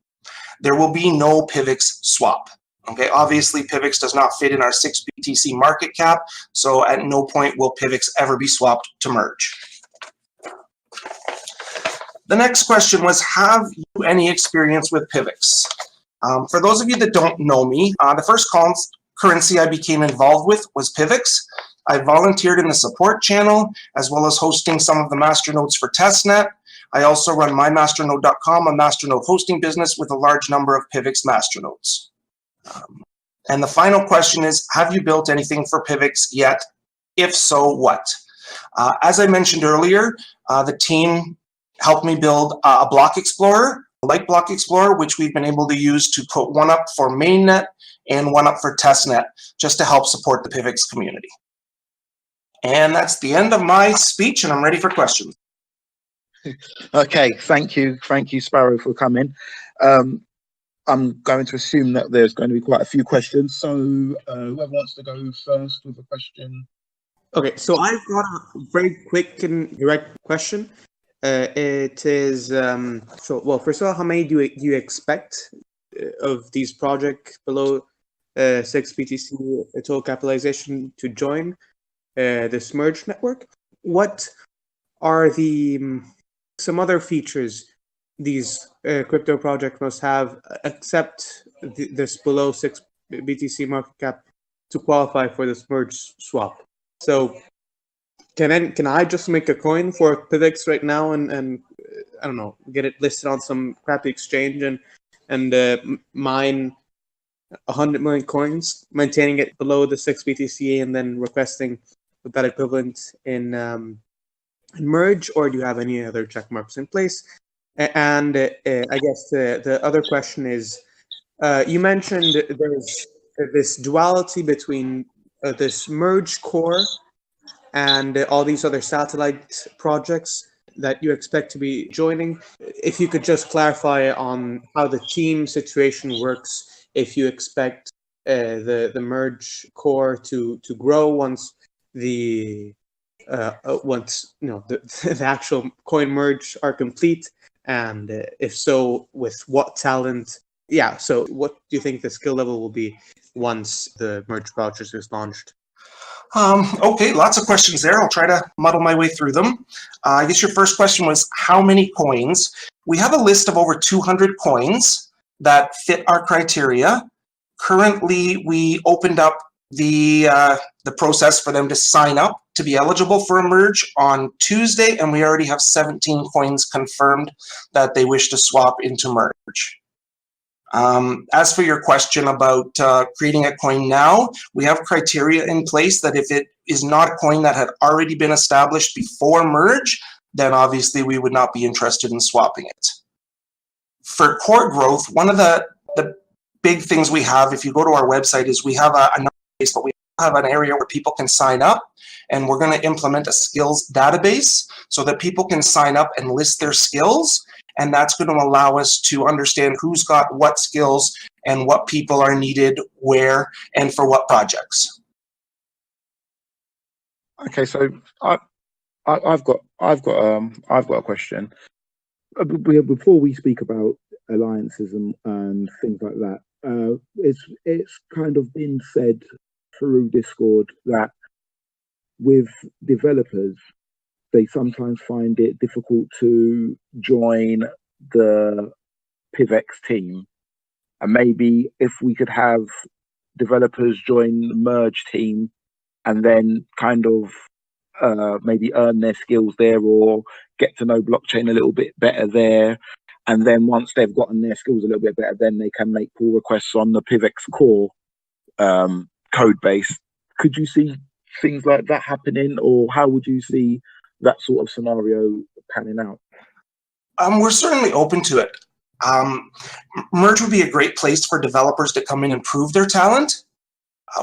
There will be no PIVX swap. Okay, obviously PIVX does not fit in our 6 BTC market cap, so at no point will PIVX ever be swapped to Merge. The next question was, have you any experience with PIVX? For those of you that don't know me, the first currency I became involved with was PIVX. I volunteered in the support channel, as well as hosting some of the masternodes for testnet. I also run mymasternode.com, a masternode hosting business with a large number of PIVX masternodes. And the final question is, have you built anything for PIVX yet? If so, what? As I mentioned earlier, the team helped me build a block explorer, a light block explorer, which we've been able to use to put one up for mainnet and one up for testnet, just to help support the PIVX community. And that's the end of my speech, and I'm ready for questions. Okay, thank you, Sparrow, for coming. I'm going to assume that there's going to be quite a few questions. So whoever wants to go first with a question. Okay, so I've got a very quick and direct question. It is well, first of all, how many do you expect of these projects below 6 BTC total capitalization to join this merge network? What are the some other features these crypto projects must have except this below 6 BTC market cap to qualify for this merge swap? So can I just make a coin for PIVX right now and I don't know, get it listed on some crappy exchange and mine 100 million coins, maintaining it below the 6 BTC and then requesting that equivalent in merge, or do you have any other check marks in place? And I guess the other question is, you mentioned there's this duality between this merge core and all these other satellite projects that you expect to be joining. If you could just clarify on how the team situation works, if you expect the merge core to grow once the the actual coin merge are complete, and if so, with what talent? Yeah. So, what do you think the skill level will be once the merge vouchers is launched? Okay, lots of questions there. I'll try to muddle my way through them. I guess your first question was how many coins? We have a list of over 200 coins that fit our criteria. Currently, we opened up the process for them to sign up to be eligible for a merge on Tuesday, and we already have 17 coins confirmed that they wish to swap into merge. As for your question about creating a coin now, we have criteria in place that if it is not a coin that had already been established before merge, then obviously we would not be interested in swapping it. For core growth, one of the big things we have, if you go to our website, is we have a database, but we have an area where people can sign up, and we're going to implement a skills database so that people can sign up and list their skills. And that's going to allow us to understand who's got what skills and what people are needed where and for what projects. Okay, so I've got a question. Before we speak about alliances and things like that, it's kind of been said through Discord that with developers, they sometimes find it difficult to join the PIVX team. And maybe if we could have developers join the merge team and then kind of maybe earn their skills there or get to know blockchain a little bit better there. And then once they've gotten their skills a little bit better, then they can make pull requests on the PIVX core code base. Could you see things like that happening, or how would you see that sort of scenario panning out? We're certainly open to it. Merge would be a great place for developers to come in and prove their talent.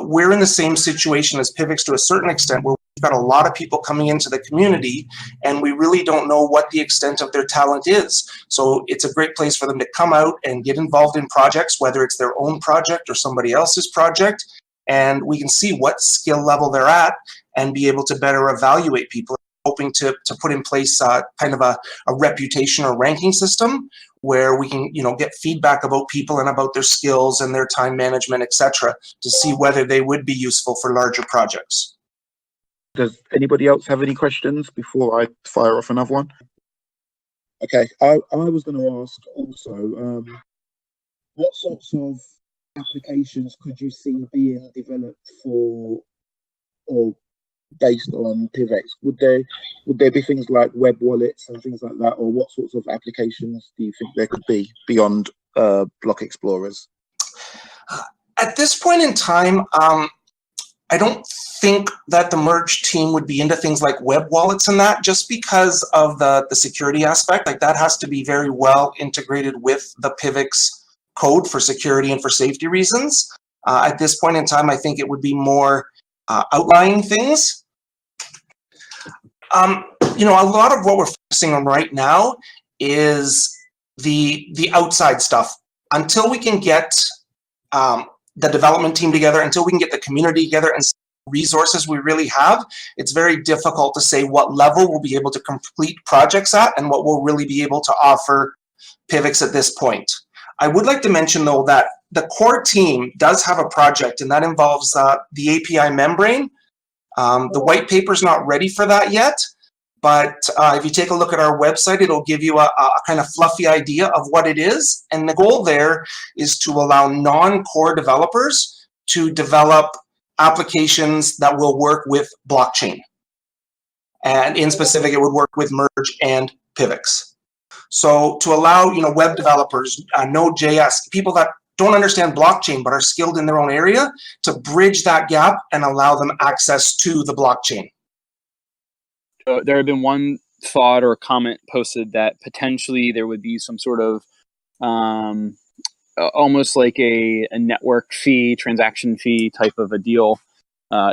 We're in the same situation as PIVX to a certain extent, where we've got a lot of people coming into the community and we really don't know what the extent of their talent is. So it's a great place for them to come out and get involved in projects, whether it's their own project or somebody else's project, and we can see what skill level they're at and be able to better evaluate people. Hoping to put in place kind of a reputation or ranking system where we can get feedback about people and about their skills and their time management, etc., to see whether they would be useful for larger projects. Does anybody else have any questions before I fire off another one? Okay, I was going to ask also, what sorts of applications could you see being developed for or based on PIVX? Would there be things like web wallets and things like that, or what sorts of applications do you think there could be beyond block explorers? At this point in time, I don't think that the merge team would be into things like web wallets and that, just because of the security aspect. Like, that has to be very well integrated with the PIVX code for security and for safety reasons. At this point in time, I think it would be more outlying things. A lot of what we're focusing on right now is the outside stuff. until we can get the development team together, until we can get the community together and resources we really have, it's very difficult to say what level we'll be able to complete projects at and what we'll really be able to offer PIVX at this point. I would like to mention, though, that the core team does have a project, and that involves the API membrane. The white paper's not ready for that yet, but if you take a look at our website, it'll give you a kind of fluffy idea of what it is. And the goal there is to allow non-core developers to develop applications that will work with blockchain. And in specific, it would work with Merge and PIVX. So to allow, web developers, Node.js, people that don't understand blockchain but are skilled in their own area, to bridge that gap and allow them access to the blockchain. There had been one thought or comment posted that potentially there would be some sort of almost like a network fee, transaction fee type of a deal.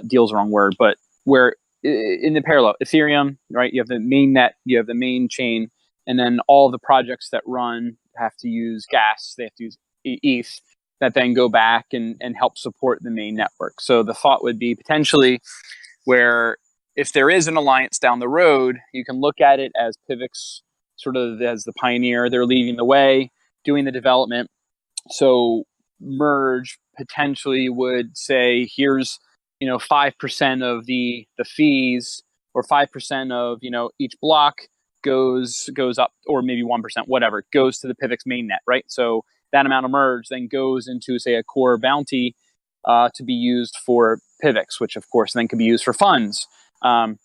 Deal's the wrong word, but where in the parallel, Ethereum, right? You have the main net, you have the main chain, and then all the projects that run have to use gas, they have to use ETH, that then go back and help support the main network. So the thought would be potentially where if there is an alliance down the road, you can look at it as PIVX sort of as the pioneer. They're leading the way, doing the development. So Merge potentially would say, here's 5% of the fees, or 5% of each block goes up, or maybe 1%, whatever, goes to the PIVX mainnet, right? So that amount of Merge then goes into, say, a core bounty to be used for PIVX, which of course then can be used for funds. And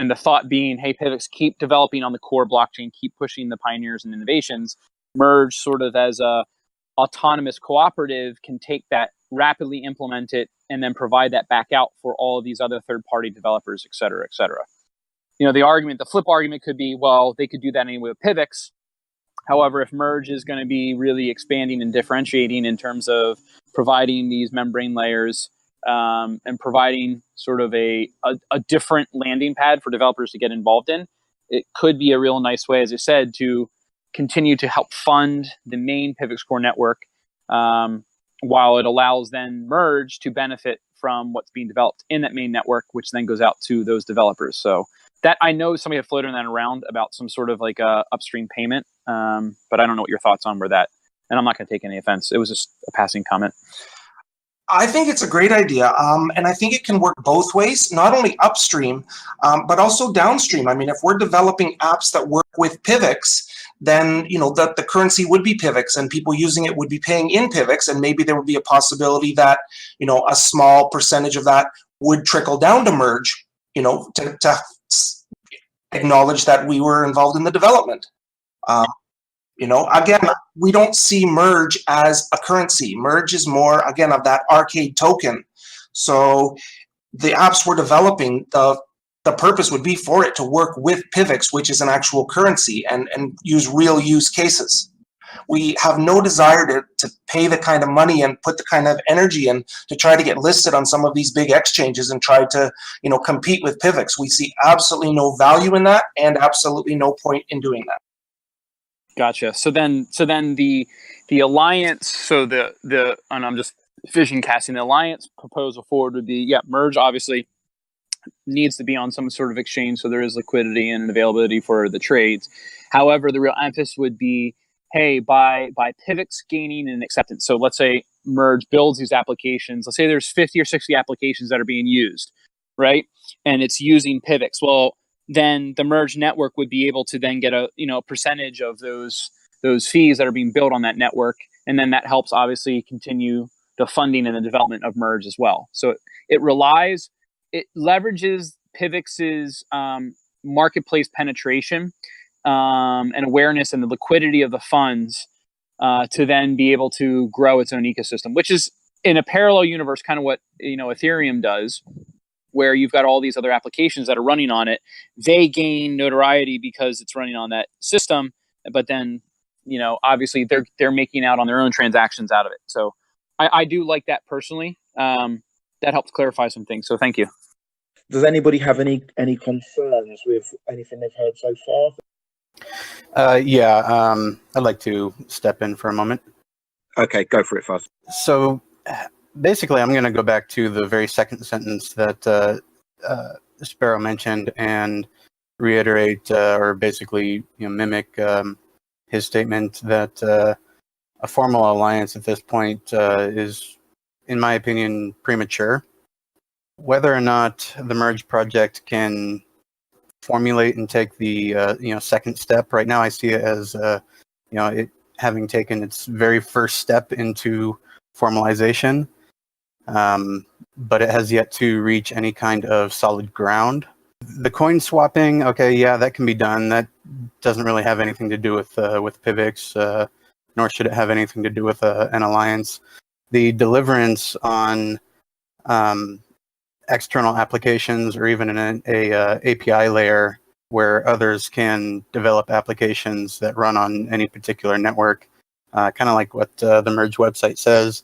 the thought being, hey, PIVX, keep developing on the core blockchain, keep pushing the pioneers and innovations. Merge sort of as a autonomous cooperative can take that, rapidly implement it, and then provide that back out for all of these other third-party developers, et cetera, et cetera. The flip argument could be, well, they could do that anyway with PIVX. However, if Merge is going to be really expanding and differentiating in terms of providing these membrane layers and providing sort of a different landing pad for developers to get involved in, it could be a real nice way, as I said, to continue to help fund the main PIVX core network, while it allows then Merge to benefit from what's being developed in that main network, which then goes out to those developers. So that, I know somebody had floated that around about some sort of like a upstream payment, but I don't know what your thoughts on were that. And I'm not going to take any offense. It was just a passing comment. I think it's a great idea, and I think it can work both ways, not only upstream, but also downstream. I mean, if we're developing apps that work with PIVX, then the currency would be PIVX, and people using it would be paying in PIVX, and maybe there would be a possibility that a small percentage of that would trickle down to Merge, to acknowledge that we were involved in the development. Again, we don't see Merge as a currency. Merge is more, again, of that arcade token. So the apps we're developing, the purpose would be for it to work with PIVX, which is an actual currency, and use real use cases. We have no desire to pay the kind of money and put the kind of energy in to try to get listed on some of these big exchanges and try to compete with PIVX. We see absolutely no value in that, and absolutely no point in doing that. Gotcha. So then the alliance, so and I'm just vision casting, the alliance proposal forward would be, Merge obviously needs to be on some sort of exchange, so there is liquidity and availability for the trades. However, the real emphasis would be, hey, by PIVX gaining an acceptance. So let's say Merge builds these applications. Let's say there's 50 or 60 applications that are being used, right? And it's using PIVX. Well, then the Merge network would be able to then get a percentage of those fees that are being built on that network, and then that helps obviously continue the funding and the development of Merge as well. So it leverages PIVX's marketplace penetration and awareness and the liquidity of the funds to then be able to grow its own ecosystem, which is in a parallel universe, kind of what Ethereum does, where you've got all these other applications that are running on it. They gain notoriety because it's running on that system, but then obviously they're making out on their own transactions out of it. So I do like that personally. That helps clarify some things. So thank you. Does anybody have any concerns with anything they've heard so far? I'd like to step in for a moment. Okay, go for it, Fuzz. So basically, I'm going to go back to the very second sentence that Sparrow mentioned and reiterate or basically mimic his statement that a formal alliance at this point is, in my opinion, premature. Whether or not the merge project can formulate and take the second step, right now I see it as it having taken its very first step into formalization, but it has yet to reach any kind of solid ground. The coin swapping, okay, yeah, that can be done. That doesn't really have anything to do with PIVX, nor should it have anything to do with an alliance. The deliverance on external applications or even an API layer where others can develop applications that run on any particular network, kind of like what the Merge website says.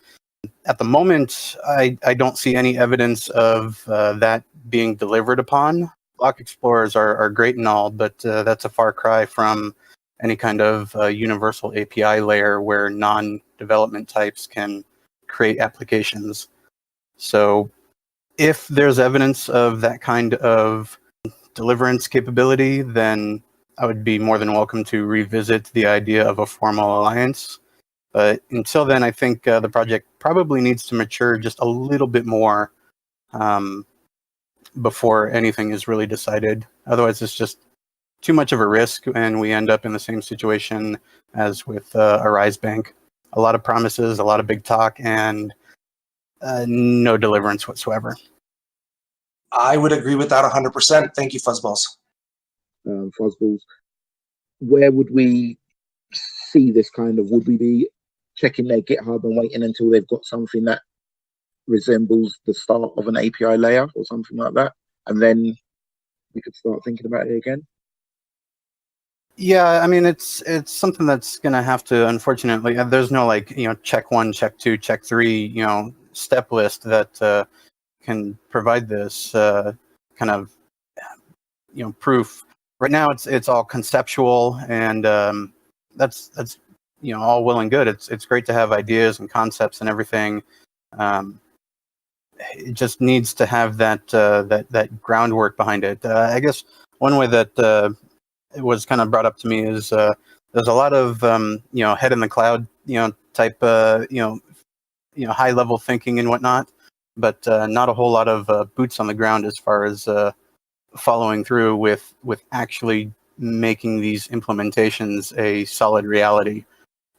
At the moment, I don't see any evidence of that being delivered upon. Block explorers are great and all, but that's a far cry from any kind of universal API layer where non-development types can create applications. So if there's evidence of that kind of deliverance capability, then I would be more than welcome to revisit the idea of a formal alliance. But until then, I think the project probably needs to mature just a little bit more before anything is really decided. Otherwise, it's just too much of a risk, and we end up in the same situation as with Arise Bank. A lot of promises, a lot of big talk, and no deliverance whatsoever. I would agree with that 100%. Thank you, Fuzzballs. Fuzzballs, where would we see this kind of? Would we be checking their GitHub and waiting until they've got something that resembles the start of an API layer or something like that, and then we could start thinking about it again? Yeah, I mean, it's something that's going to have to, unfortunately, there's no check 1, check 2, check 3, step list that can provide this kind of proof. Right now, it's all conceptual, and that's all well and good. It's great to have ideas and concepts and everything. It just needs to have that groundwork behind it. I guess one way that it was kind of brought up to me is there's a lot of head in the cloud type high level thinking and whatnot, but not a whole lot of boots on the ground as far as following through with actually making these implementations a solid reality.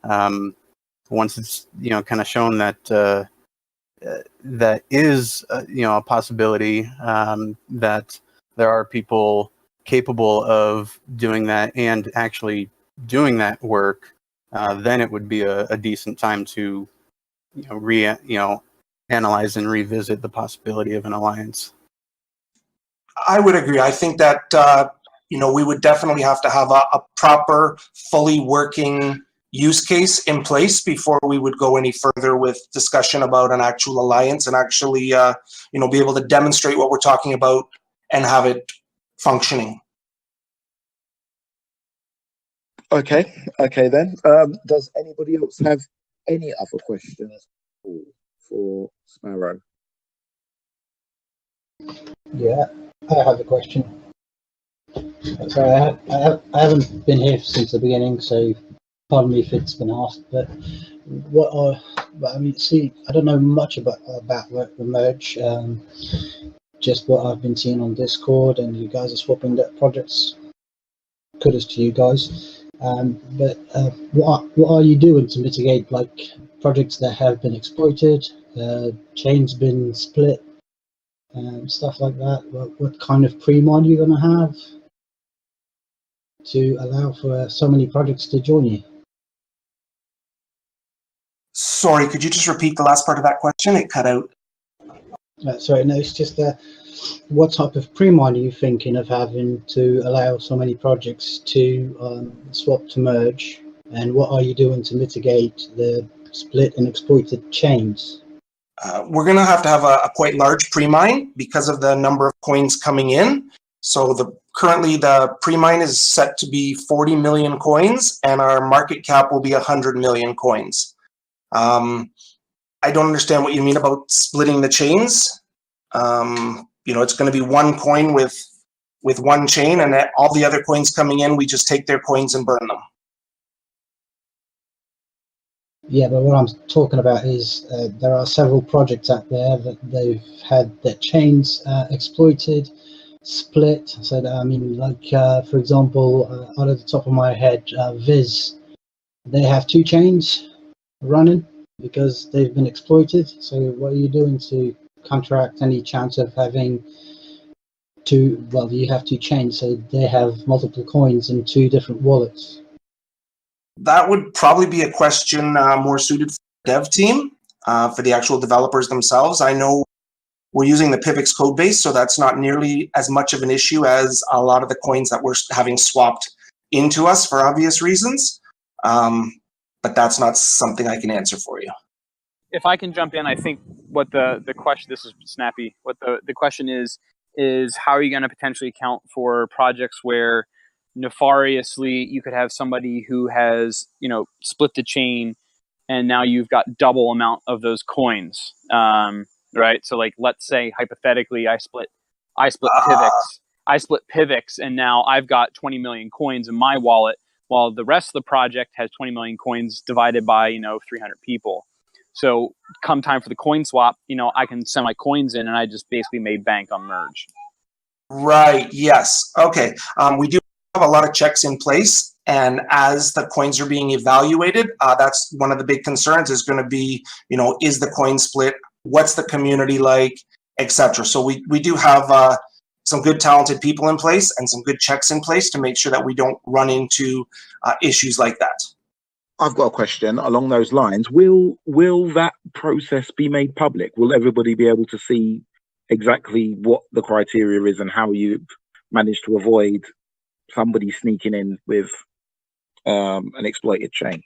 Once it's kind of shown that that is a possibility, that there are people capable of doing that and actually doing that work, then it would be a decent time to analyze and revisit the possibility of an alliance. I would agree. I think that we would definitely have to have a proper, fully working use case in place before we would go any further with discussion about an actual alliance and actually be able to demonstrate what we're talking about and have it functioning. Okay then. Does anybody else have any other questions for Sparrow? Yeah, I have a question. Sorry, I haven't been here since the beginning, so pardon me if it's been asked. But I don't know much about the merge. Just what I've been seeing on Discord, and you guys are swapping that projects. Kudos to you guys. But what are you doing to mitigate projects that have been exploited, chains been split, stuff like that? What kind of pre-mine are you going to have to allow for so many projects to join you? Sorry, could you just repeat the last part of that question? It cut out. Sorry, no, it's just what type of pre-mine are you thinking of having to allow so many projects to swap to merge, and what are you doing to mitigate the split and exploited chains? We're going to have a quite large pre-mine because of the number of coins coming in. So currently the pre-mine is set to be 40 million coins, and our market cap will be 100 million coins. I don't understand what you mean about splitting the chains. It's going to be one coin with one chain, and all the other coins coming in, we just take their coins and burn them. Yeah, but what I'm talking about is there are several projects out there that they've had their chains exploited, split. So that, I mean, like for example, out of the top of my head, Viz, they have 2 chains running because they've been exploited. So what are you doing to counteract any chance of having two? Well, you have 2 chains, so they have multiple coins in 2 different wallets. That would probably be a question more suited for the dev team, for the actual developers themselves. I know we're using the PIVX code base, so that's not nearly as much of an issue as a lot of the coins that we're having swapped into us for obvious reasons. But that's not something I can answer for you. If I can jump in, I think what the question, this is snappy, what the question is how are you going to potentially account for projects where nefariously you could have somebody who has, split the chain and now you've got double amount of those coins, right? So like, let's say hypothetically, I split PIVX, and now I've got 20 million coins in my wallet, while the rest of the project has 20 million coins divided by 300 people. So come time for the coin swap, I can send my coins in, and I just basically made bank on merge. Right. Yes. Okay. We do have a lot of checks in place, and as the coins are being evaluated, that's one of the big concerns is going to be, is the coin split? What's the community like, etc. So we do have some good talented people in place and some good checks in place to make sure that we don't run into issues like that. I've got a question along those lines. Will that process be made public? Will everybody be able to see exactly what the criteria is and how you managed to avoid somebody sneaking in with an exploited chain?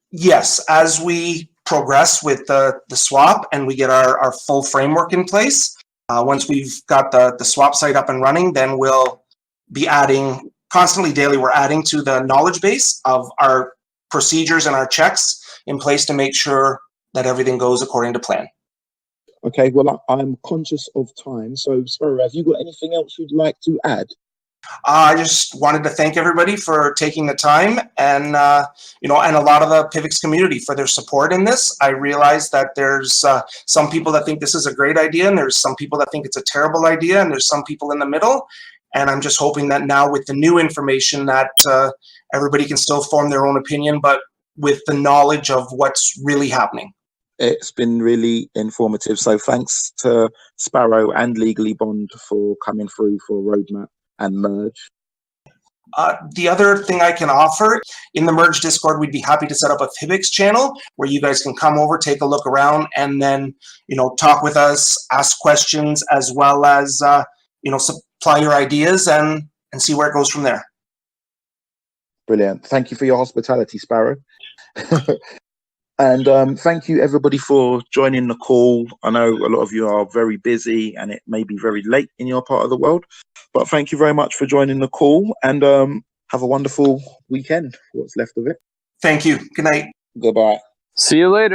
Yes, as we progress with the swap and we get our full framework in place, once we've got the swap site up and running, then we'll be adding constantly daily. We're adding to the knowledge base of our procedures and our checks in place to make sure that everything goes according to plan. Okay, well, I'm conscious of time. So, Sparrow, have you got anything else you'd like to add? I just wanted to thank everybody for taking the time, and and a lot of the PIVX community for their support in this. I realize that there's some people that think this is a great idea, and there's some people that think it's a terrible idea, and there's some people in the middle. And I'm just hoping that now with the new information that everybody can still form their own opinion, but with the knowledge of what's really happening. It's been really informative. So thanks to Sparrow and Legally Bond for coming through for Roadmap and Merge. The other thing I can offer, in the Merge Discord, we'd be happy to set up a PIVX channel where you guys can come over, take a look around, and then, talk with us, ask questions, as well as, supply your ideas and see where it goes from there. Brilliant. Thank you for your hospitality, Sparrow. And thank you, everybody, for joining the call. I know a lot of you are very busy and it may be very late in your part of the world, but thank you very much for joining the call, and have a wonderful weekend, what's left of it. Thank you. Good night. Goodbye. See you later.